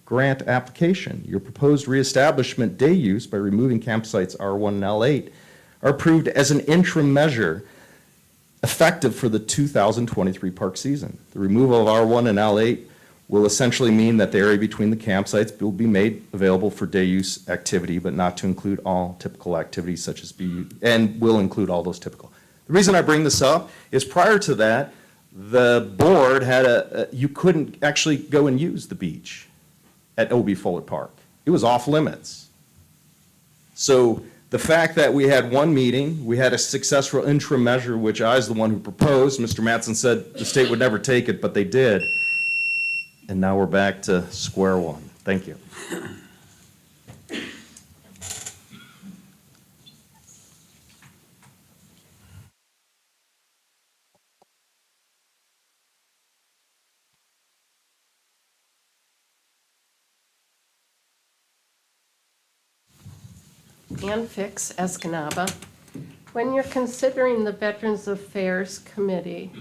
grant application. Your proposed reestablishment day use by removing campsites R1 and L8 are approved as an interim measure effective for the 2023 park season. The removal of R1 and L8 will essentially mean that the area between the campsites will be made available for day use activity, but not to include all typical activities such as and will include all those typical." The reason I bring this up is prior to that, the board had you couldn't actually go and use the beach at O.B. Fuller Park. It was off limits. So The fact that we had one meeting, we had a successful interim measure, which I was the one who proposed. Mr. Mattson said the state would never take it, but they did. And now we're back to square one. Thank you. Ann Fix, Escanaba. When you're considering the Veterans Affairs Committee,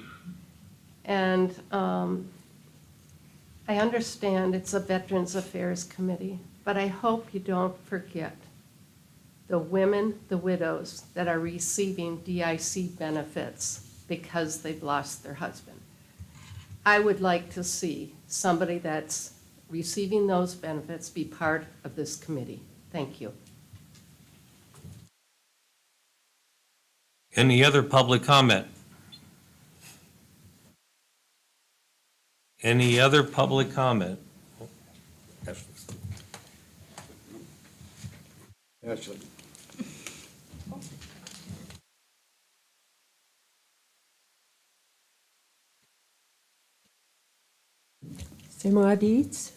and I understand it's a Veterans Affairs Committee, but I hope you don't forget the women, the widows that are receiving DIC benefits because they've lost their husband. I would like to see somebody that's receiving those benefits be part of this committee. Thank you. Any other public comment? Any other public comment? Ashley. Semoadits,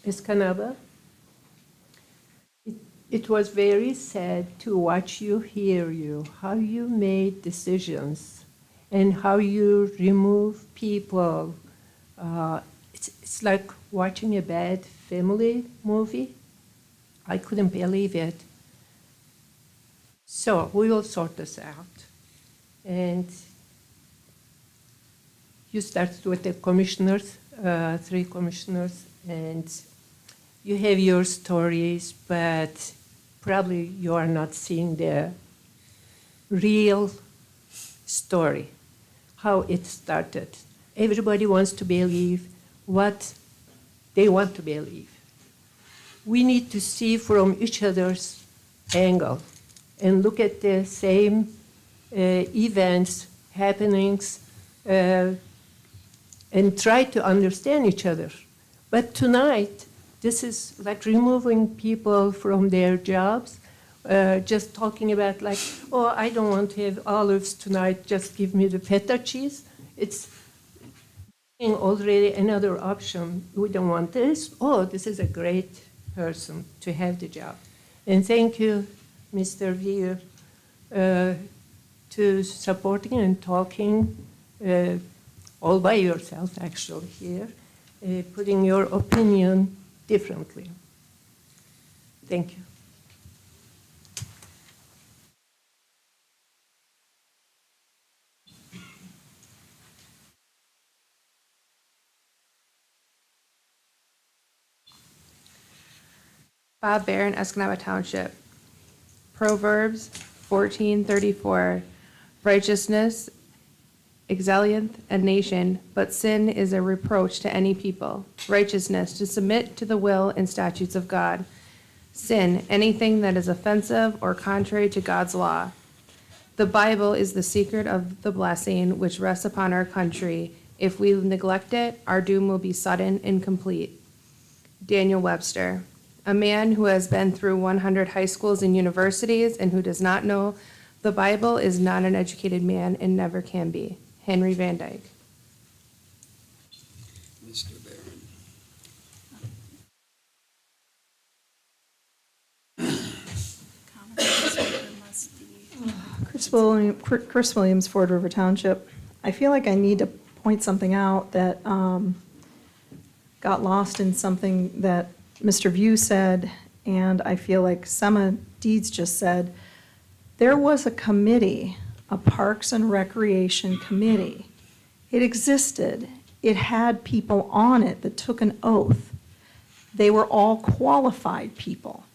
Escanaba. It was very sad to watch you, hear you, how you made decisions and how you remove people. It's like watching a bad family movie. I couldn't believe it. So we will sort this out. And you started with the commissioners, 3 commissioners, and you have your stories, but probably you are not seeing the real story, how it started. Everybody wants to believe what they want to believe. We need to see from each other's angle and look at the same events, happenings, and try to understand each other. But tonight, this is like removing people from their jobs, just talking about like, oh, I don't want to have olives tonight, just give me the feta cheese. It's already another option. We don't want this. Oh, this is a great person to have the job. And thank you, Mr. Weir, to supporting and talking all by yourself, actually, here, putting your opinion differently. Thank you. Bob Barron, Escanaba Township. Proverbs 14:34, righteousness exalteth a nation, but sin is a reproach to any people. Righteousness, to submit to the will and statutes of God. Sin, anything that is offensive or contrary to God's law. The Bible is the secret of the blessing which rests upon our country. If we neglect it, our doom will be sudden and complete. Daniel Webster, a man who has been through 100 high schools and universities and who does not know the Bible is not an educated man and never can be. Henry Van Dyke. Mr. Barron. Chris Williams, Ford River Township. I feel like I need to point something out that got lost in something that Mr. View said, and I feel like Sema Deeds just said. There was a committee, a Parks and Recreation Committee. It existed. It had people on it that took an oath. They were all qualified people.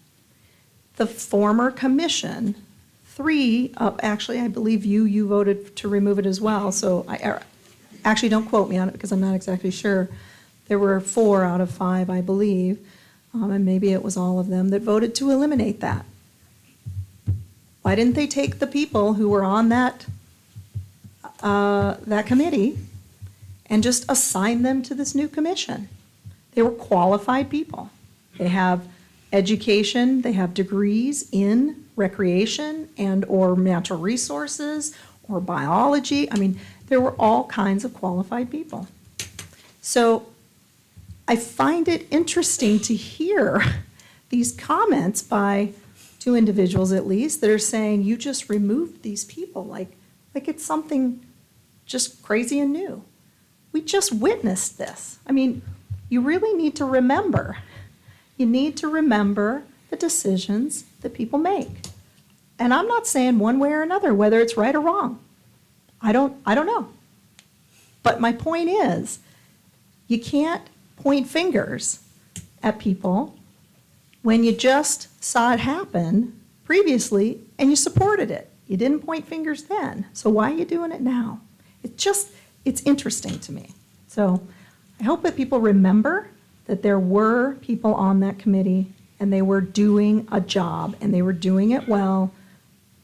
The former commission, 3, actually, I believe you voted to remove it as well, so actually don't quote me on it because I'm not exactly sure. There were 4 out of 5, I believe, and maybe it was all of them that voted to eliminate that. Why didn't they take the people who were on that committee and just assign them to this new commission? They were qualified people. They have education, they have degrees in recreation and/or natural resources or biology. I mean, there were all kinds of qualified people. So I find it interesting to hear these comments by two individuals at least that are saying you just removed these people like it's something just crazy and new. We just witnessed this. I mean, you really need to remember. You need to remember the decisions that people make. And I'm not saying one way or another whether it's right or wrong. I don't know. But my point is, you can't point fingers at people when you just saw it happen previously and you supported it. You didn't point fingers then. So why are you doing it now? It's interesting to me. So I hope that people remember that there were people on that committee and they were doing a job and they were doing it well.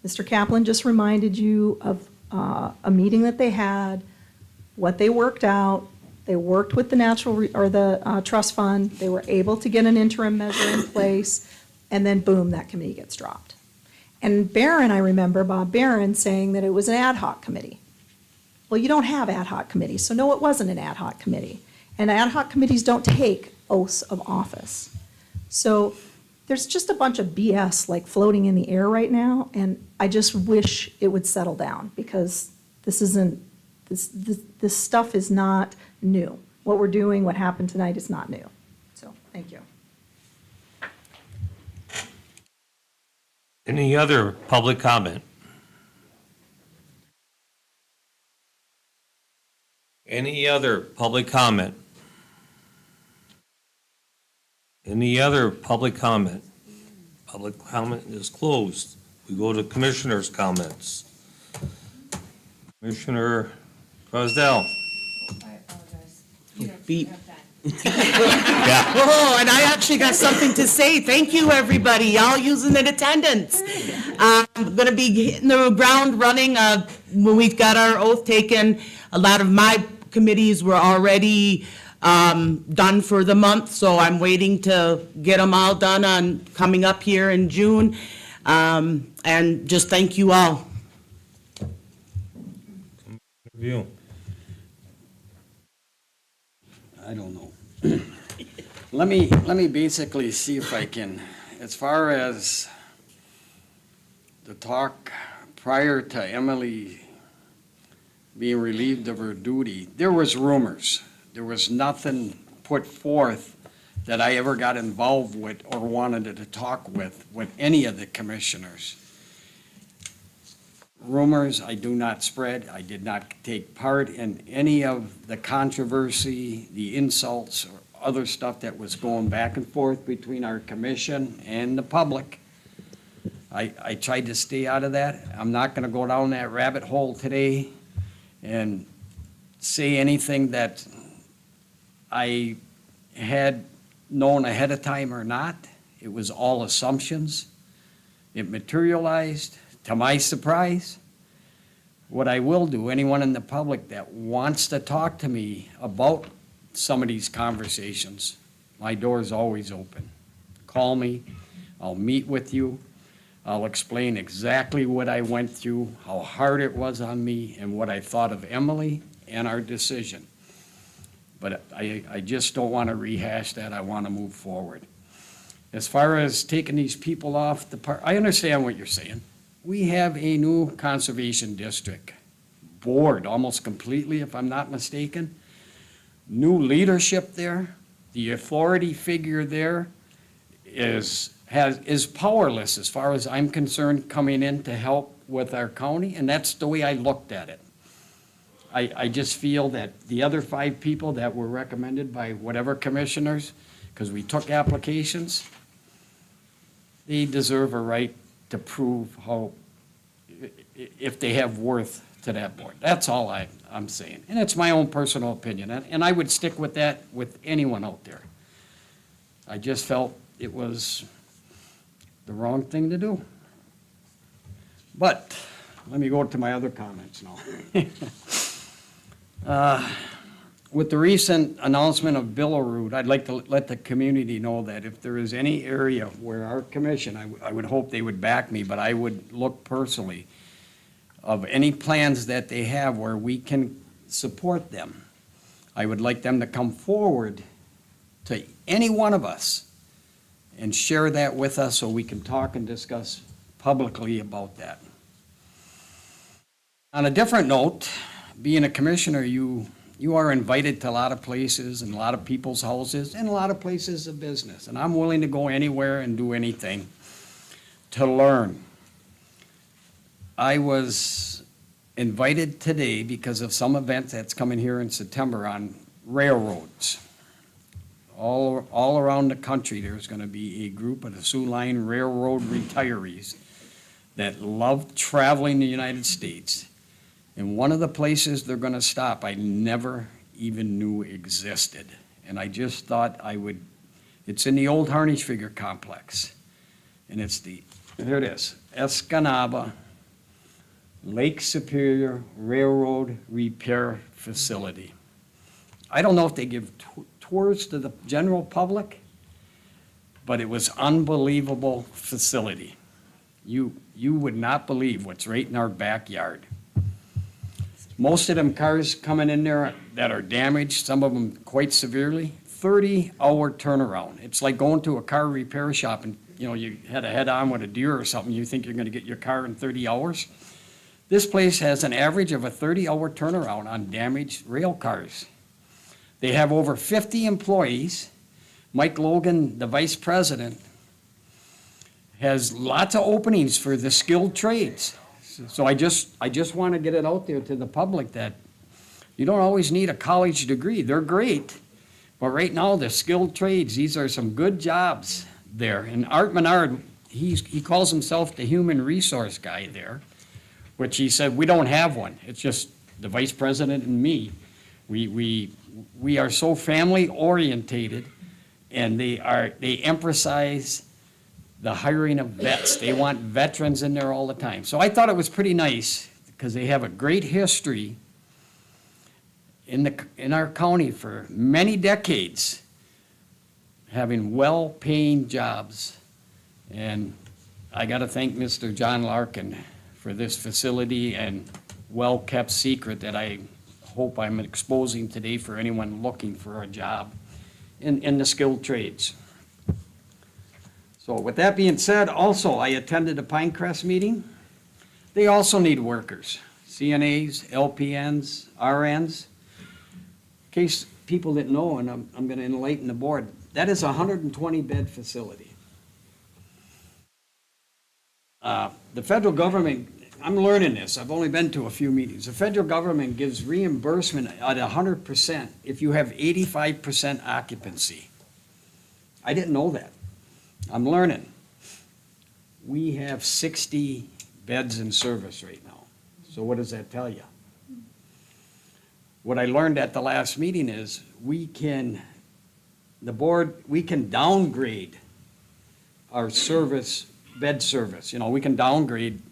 Mr. Kaplan just reminded you of a meeting that they had, what they worked out. They worked with the trust fund. They were able to get an interim measure in place, and then boom, that committee gets dropped. And Barron, I remember Bob Barron saying that it was an ad hoc committee. Well, you don't have ad hoc committees, so no, it wasn't an ad hoc committee. And ad hoc committees don't take oaths of office. So there's just a bunch of BS like floating in the air right now, and I just wish it would settle down because this stuff is not new. What we're doing, what happened tonight is not new. So, thank you. Any other public comment? Any other public comment? Any other public comment? Public comment is closed. We go to commissioners' comments. Commissioner Rosdell. Beat. Oh, and I actually got something to say. Thank you, everybody. Y'all using in attendance. I'm going to be hitting the ground running when we've got our oath taken. A lot of my committees were already done for the month, so I'm waiting to get them all done on coming up here in June. And just thank you all. Review. I don't know. Let me basically see if I can, as far as the talk prior to Emily being relieved of her duty, there was rumors. There was nothing put forth that I ever got involved with or wanted to talk with any of the commissioners. Rumors I do not spread. I did not take part in any of the controversy, the insults, or other stuff that was going back and forth between our commission and the public. I tried to stay out of that. I'm not gonna go down that rabbit hole today and say anything that I had known ahead of time or not. It was all assumptions. It materialized. To my surprise, what I will do, anyone in the public that wants to talk to me about some of these conversations, my door is always open. Call me, I'll meet with you, I'll explain exactly what I went through, how hard it was on me, and what I thought of Emily and our decision. But I just don't want to rehash that, I want to move forward. As far as taking these people off the park, I understand what you're saying. We have a new conservation district board, almost completely, if I'm not mistaken. New leadership there. The authority figure there is powerless, as far as I'm concerned, coming in to help with our county, and that's the way I looked at it. I just feel that the other 5 people that were recommended by whatever commissioners, because we took applications, they deserve a right to prove how, if they have worth to that board. That's all I'm saying. And it's my own personal opinion. And I would stick with that with anyone out there. I just felt it was the wrong thing to do. But let me go to my other comments now. With the recent announcement of Billerud, I'd like to let the community know that if there is any area where our commission, I would hope they would back me, but I would look personally of any plans that they have where we can support them. I would like them to come forward to any one of us and share that with us so we can talk and discuss publicly about that. On a different note, being a commissioner, you are invited to a lot of places and a lot of people's houses and a lot of places of business. And I'm willing to go anywhere and do anything to learn. I was invited today because of some event that's coming here in September on railroads. All around the country, there's going to be a group of the Sioux Line Railroad retirees that love traveling the United States. And one of the places they're going to stop, I never even knew existed. And I just thought it's in the old Harnish Figure Complex. And here it is, Escanaba Lake Superior Railroad Repair Facility. I don't know if they give tours to the general public, but it was unbelievable facility. You would not believe what's right in our backyard. Most of them cars coming in there that are damaged, some of them quite severely, 30-hour turnaround. It's like going to a car repair shop and, you had a head-on with a deer or something, you think you're gonna get your car in 30 hours. This place has an average of a 30-hour turnaround on damaged rail cars. They have over 50 employees. Mike Logan, the vice president, has lots of openings for the skilled trades. So I just want to get it out there to the public that you don't always need a college degree. They're great. But right now, the skilled trades, these are some good jobs there. And Art Menard, he calls himself the human resource guy there, which he said, we don't have one. It's just the vice president and me. We are so family orientated, and they emphasize the hiring of vets. They want veterans in there all the time. So I thought it was pretty nice because they have a great history in our county for many decades, having well-paying jobs. And I got to thank Mr. John Larkin for this facility and well-kept secret that I hope I'm exposing today for anyone looking for a job in the skilled trades. So with that being said, also, I attended a Pinecrest meeting. They also need workers, CNAs, LPNs, RNs. In case people didn't know, and I'm going to enlighten the board, that is a 120-bed facility. The federal government, I'm learning this, I've only been to a few meetings. The federal government gives reimbursement at 100% if you have 85% occupancy. I didn't know that. I'm learning. We have 60 beds in service right now. So what does that tell you? What I learned at the last meeting is we can downgrade our service, bed service. We can downgrade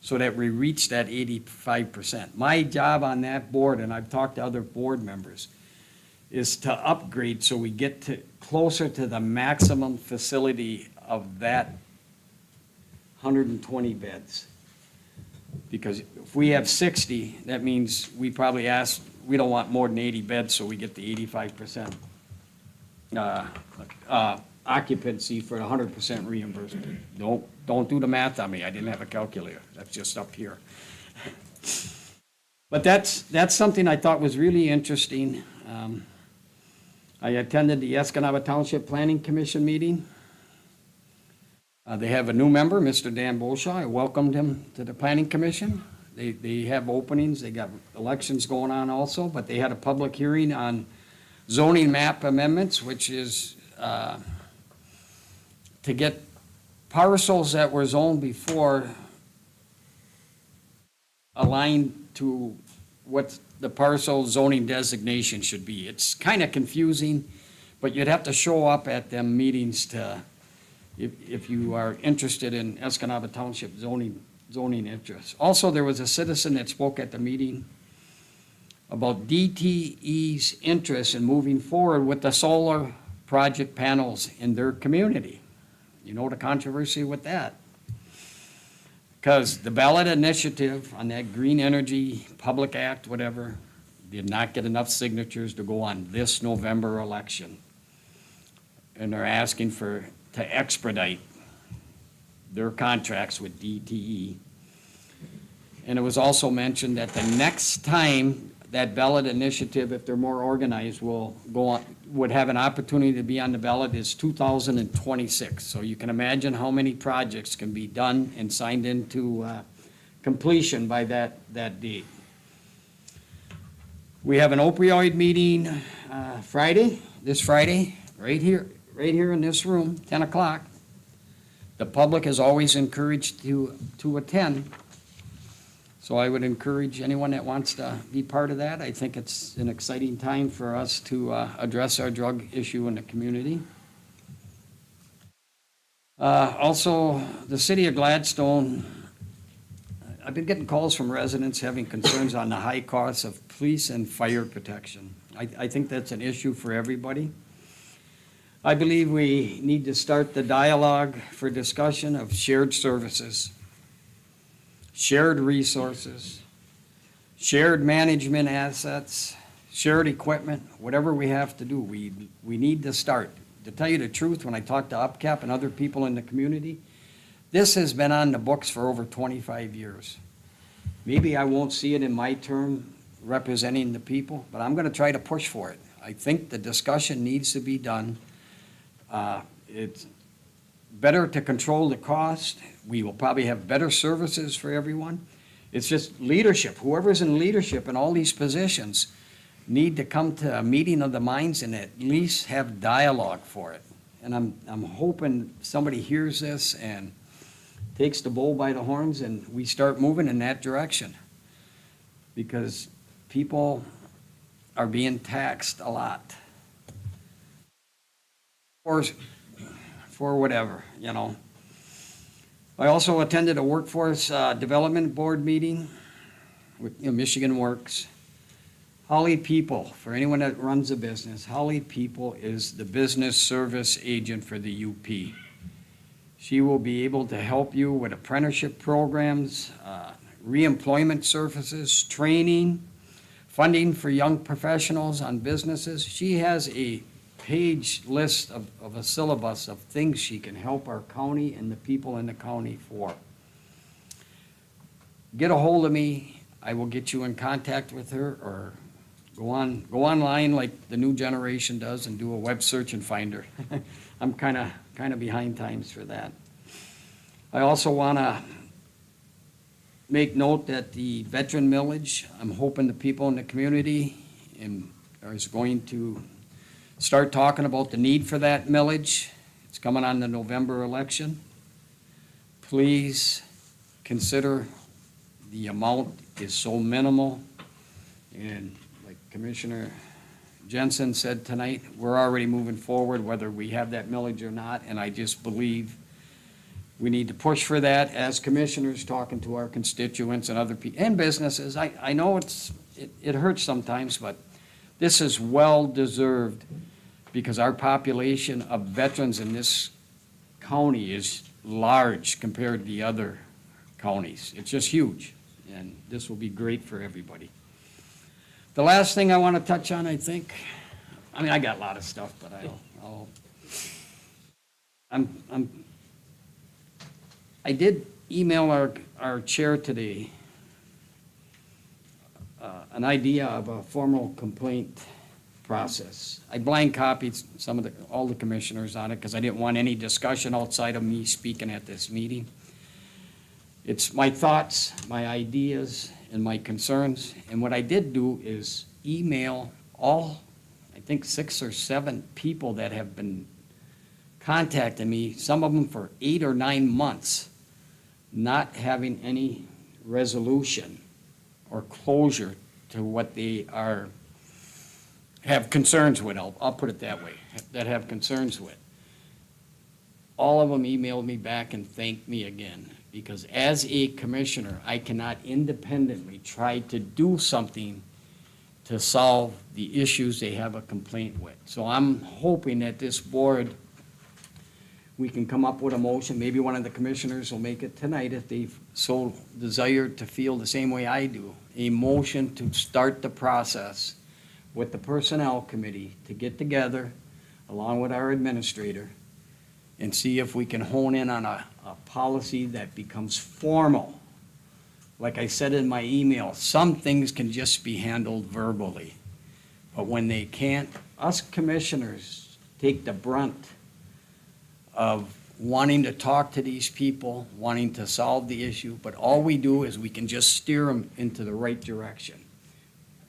so that we reach that 85%. My job on that board, and I've talked to other board members, is to upgrade so we get closer to the maximum facility of that 120 beds. Because if we have 60, that means we probably we don't want more than 80 beds, so we get the 85% occupancy for 100% reimbursement. Don't do the math on me, I didn't have a calculator, that's just up here. But that's something I thought was really interesting. I attended the Escanaba Township Planning Commission meeting. They have a new member, Mr. Dan Bolshaw. I welcomed him to the Planning Commission. They have openings, they got elections going on also, but they had a public hearing on zoning map amendments, which is to get parcels that were zoned before aligned to what the parcel zoning designation should be. It's kind of confusing, but you'd have to show up at them meetings if you are interested in Escanaba Township zoning interests. Also, there was a citizen that spoke at the meeting about DTE's interest in moving forward with the solar project panels in their community. You know the controversy with that? Because the ballot initiative on that Green Energy Public Act, whatever, did not get enough signatures to go on this November election. And they're asking to expedite their contracts with DTE. And it was also mentioned that the next time that ballot initiative, if they're more organized, will go on, would have an opportunity to be on the ballot is 2026. So you can imagine how many projects can be done and signed into completion by that date. We have an opioid meeting this Friday, right here in this room, 10 o'clock. The public is always encouraged to attend. So I would encourage anyone that wants to be part of that. I think it's an exciting time for us to address our drug issue in the community. Also, the city of Gladstone, I've been getting calls from residents having concerns on the high costs of police and fire protection. I think that's an issue for everybody. I believe we need to start the dialogue for discussion of shared services, shared resources, shared management assets, shared equipment, whatever we have to do, we need to start. To tell you the truth, when I talk to UPCAP and other people in the community, this has been on the books for over 25 years. Maybe I won't see it in my term representing the people, but I'm going to try to push for it. I think the discussion needs to be done. It's better to control the cost. We will probably have better services for everyone. It's just leadership. Whoever's in leadership in all these positions need to come to a meeting of the minds and at least have dialogue for it. And I'm hoping somebody hears this and takes the bull by the horns and we start moving in that direction. Because people are being taxed a lot. For whatever, you know. I also attended a workforce development board meeting with Michigan Works. Holly People, for anyone that runs a business, Holly People is the business service agent for the UP. She will be able to help you with apprenticeship programs, reemployment services, training, funding for young professionals on businesses. She has a page list of a syllabus of things she can help our county and the people in the county for. Get a hold of me. I will get you in contact with her, or go online like the new generation does and do a web search and find her. I'm kind of behind times for that. I also want to make note that the veteran millage, I'm hoping the people in the community is going to start talking about the need for that millage. It's coming on the November election. Please consider the amount is so minimal. And like Commissioner Jensen said tonight, we're already moving forward whether we have that millage or not. And I just believe we need to push for that as commissioners, talking to our constituents and other people and businesses. I know it hurts sometimes, but this is well-deserved because our population of veterans in this county is large compared to the other counties. It's just huge, and this will be great for everybody. The last thing I want to touch on, I think, I got a lot of stuff, but I did email our chair today an idea of a formal complaint process. I blank copied all the commissioners on it because I didn't want any discussion outside of me speaking at this meeting. It's my thoughts, my ideas, and my concerns. And what I did do is email all, I think 6 or 7 people that have been contacting me, some of them for 8 or 9 months, not having any resolution or closure to what they have concerns with. I'll put it that way, that have concerns with. All of them emailed me back and thanked me again, because as a commissioner, I cannot independently try to do something to solve the issues they have a complaint with. So I'm hoping that this board, we can come up with a motion, maybe one of the commissioners will make it tonight if they so desire to feel the same way I do. A motion to start the process with the Personnel Committee to get together, along with our administrator, and see if we can hone in on a policy that becomes formal. Like I said in my email, some things can just be handled verbally. But when they can't, us commissioners take the brunt of wanting to talk to these people, wanting to solve the issue, but all we do is we can just steer them into the right direction.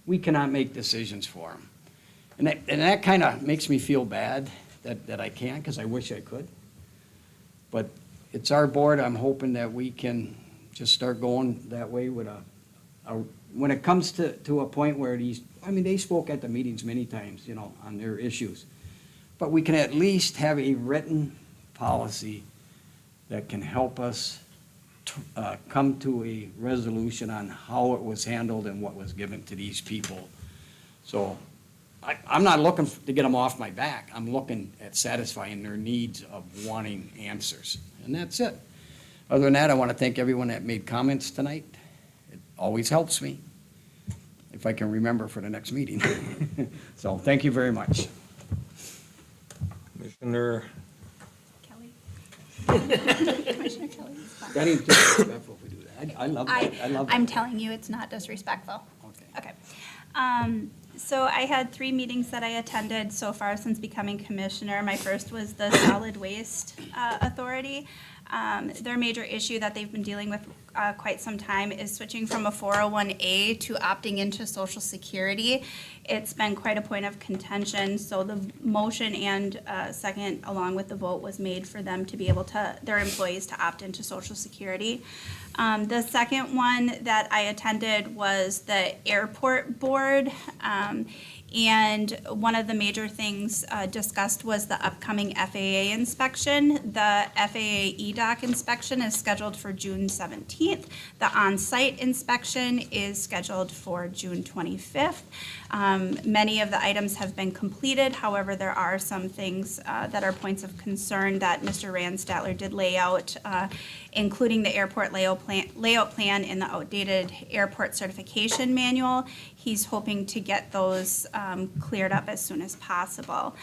We cannot make decisions for them. And that kind of makes me feel bad that I can't, because I wish I could. But it's our board, I'm hoping that we can just start going that way with when it comes to a point where they spoke at the meetings many times, on their issues. But we can at least have a written policy that can help us come to a resolution on how it was handled and what was given to these people. So I'm not looking to get them off my back. I'm looking at satisfying their needs of wanting answers. And that's it. Other than that, I want to thank everyone that made comments tonight. It always helps me if I can remember for the next meeting. So thank you very much. Commissioner, Commissioner Kelly. That ain't disrespectful if we do that. I love that. I love that. I'm telling you, it's not disrespectful. Okay. Okay. So I had 3 meetings that I attended so far since becoming commissioner. My first was the Solid Waste Authority. Their major issue that they've been dealing with quite some time is switching from a 401A to opting into Social Security. It's been quite a point of contention, so the motion and second, along with the vote, was made for them to be able to, their employees to opt into Social Security. The second one that I attended was the airport board. And one of the major things discussed was the upcoming FAA inspection. The FAA EDOC inspection is scheduled for June 17th. The on-site inspection is scheduled for June 25th. Many of the items have been completed. However, there are some things that are points of concern that Mr. Ranstatler did lay out, including the airport layout plan and the outdated airport certification manual. He's hoping to get those cleared up as soon as possible.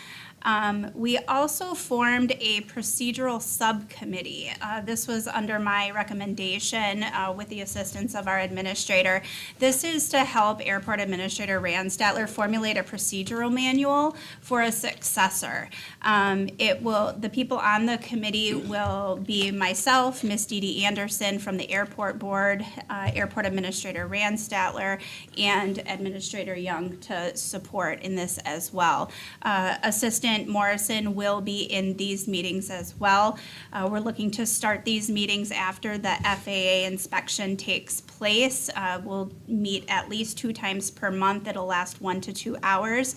We also formed a procedural subcommittee. This was under my recommendation with the assistance of our administrator. This is to help Airport Administrator Ranstatler formulate a procedural manual for a successor. The people on the committee will be myself, Miss Dee Dee Anderson from the Airport Board, Airport Administrator Ranstatler, and Administrator Young to support in this as well. Assistant Morrison will be in these meetings as well. We're looking to start these meetings after the FAA inspection takes place. We'll meet at least 2 times per month. It'll last 1 to 2 hours.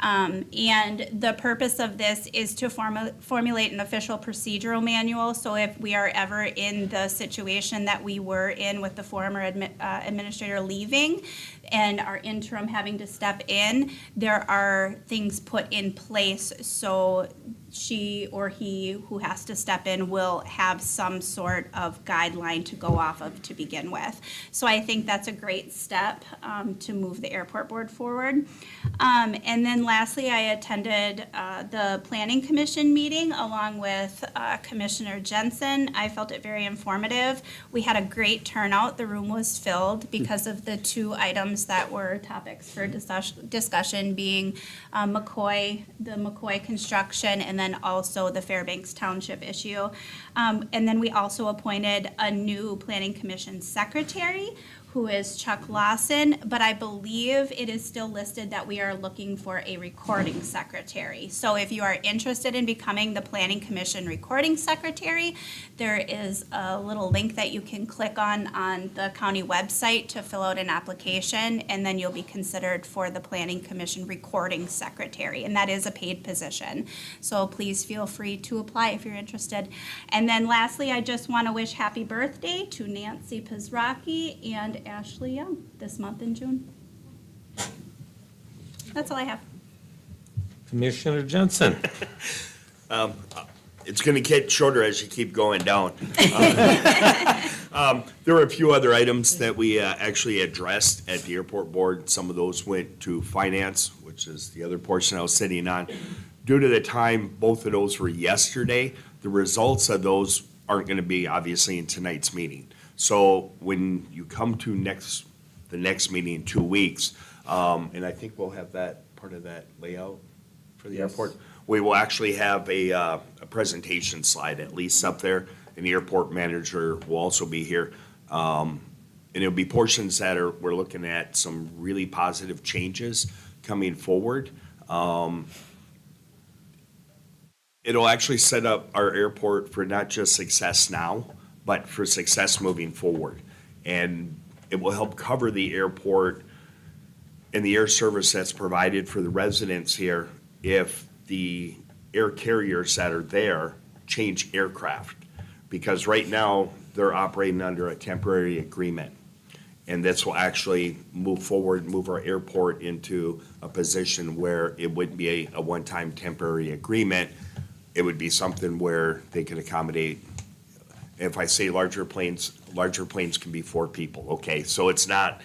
And the purpose of this is to formulate an official procedural manual. So if we are ever in the situation that we were in with the former administrator leaving and our interim having to step in, there are things put in place so she or he who has to step in will have some sort of guideline to go off of to begin with. So I think that's a great step to move the airport board forward. And then lastly, I attended the Planning Commission meeting along with Commissioner Jensen. I felt it very informative. We had a great turnout. The room was filled because of the 2 items that were topics for discussion being the McCoy construction and then also the Fairbanks Township issue. And then we also appointed a new Planning Commission secretary, who is Chuck Lawson, but I believe it is still listed that we are looking for a recording secretary. So if you are interested in becoming the Planning Commission recording secretary, there is a little link that you can click on the county website to fill out an application, and then you'll be considered for the Planning Commission recording secretary, and that is a paid position. So please feel free to apply if you're interested. And then lastly, I just want to wish happy birthday to Nancy Pizraki and Ashley Young this month in June. That's all I have. Commissioner Jensen. It's gonna get shorter as you keep going down. There were a few other items that we actually addressed at the airport board. Some of those went to finance, which is the other portion I was sitting on. Due to the time, both of those were yesterday. The results of those aren't gonna be obviously in tonight's meeting. So when you come to the next meeting in 2 weeks, and I think we'll have that, part of that layout for the airport. We will actually have a presentation slide at least up there, and the airport manager will also be here. And it'll be portions that we're looking at some really positive changes coming forward. It'll actually set up our airport for not just success now, but for success moving forward. And it will help cover the airport and the air service that's provided for the residents here if the air carriers that are there change aircraft. Because right now, they're operating under a temporary agreement. And this will actually move forward, move our airport into a position where it wouldn't be a one-time temporary agreement. It would be something where they can accommodate, if I say larger planes can be 4 people, okay? So it's not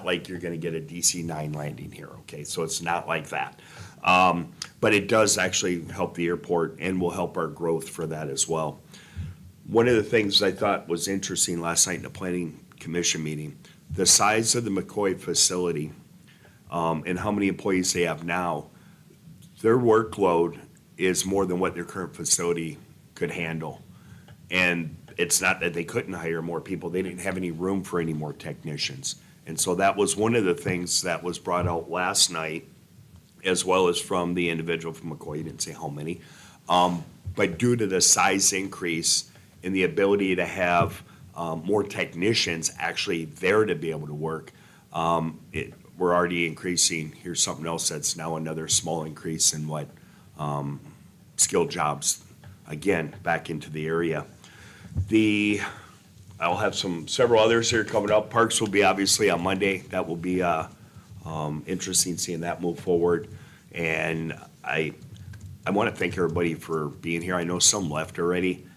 like you're gonna get a DC-9 landing here, okay? So it's not like that. But it does actually help the airport and will help our growth for that as well. One of the things I thought was interesting last night in the planning commission meeting, the size of the McCoy facility, and how many employees they have now, their workload is more than what their current facility could handle. And it's not that they couldn't hire more people, they didn't have any room for any more technicians. And so that was one of the things that was brought out last night, as well as from the individual from McCoy, he didn't say how many. But due to the size increase and the ability to have more technicians actually there to be able to work, we're already increasing. Here's something else that's now another small increase in what skilled jobs, again, back into the area. I'll have several others here coming up. Parks will be obviously on Monday. That will be interesting seeing that move forward. And I want to thank everybody for being here. I know some left already.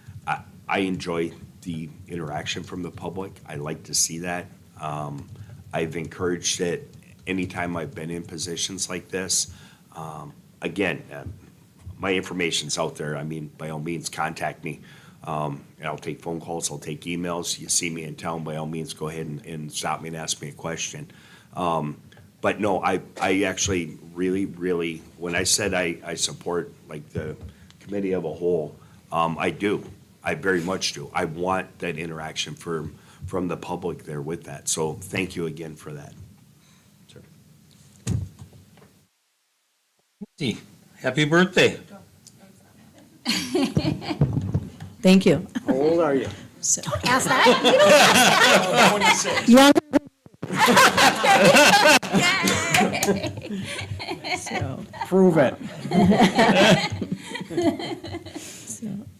I enjoy the interaction from the public. I like to see that. I've encouraged it anytime I've been in positions like this. Again, my information's out there. I mean, by all means, contact me. And I'll take phone calls, I'll take emails. You see me in town, by all means, go ahead and stop me and ask me a question. But no, I actually really, when I said I support like the committee of a whole, I do. I very much do. I want that interaction from the public there with that. So thank you again for that. Sir. Happy birthday. Thank you. How old are you? Don't ask that. You don't ask that. 26. Yay. So, Prove it.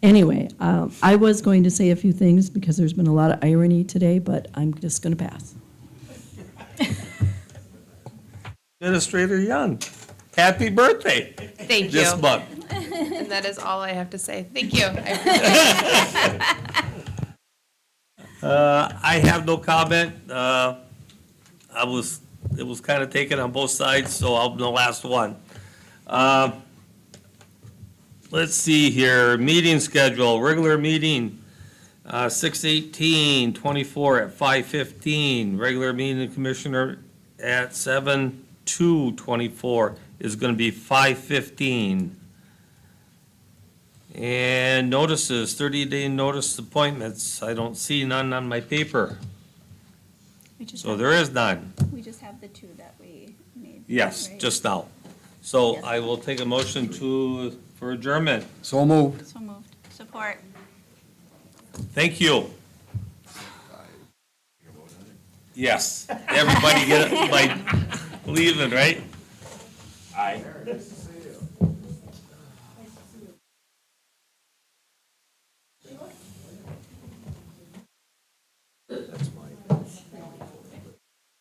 anyway, I was going to say a few things because there's been a lot of irony today, but I'm just going to pass. Administrator Young, happy birthday. Thank you. This month. And that is all I have to say. Thank you. I appreciate it. I have no comment. It was kind of taken on both sides, so I'll be the last one. Let's see here, meeting schedule, regular meeting, 6/18/24 at 5:15. Regular meeting commissioner at 7/2/24 is going to be 5:15. And notices, 30-day notice appointments. I don't see none on my paper. So there is none. We just have the 2 that we made. Yes, right? just now. So Yes. I will take a motion for adjournment. So moved. So moved. Support. Thank you. Yes, everybody get it by leaving, right? Aye.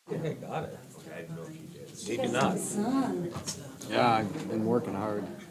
I think I got it. I didn't know if you did. Maybe not. Yeah, I've been working hard.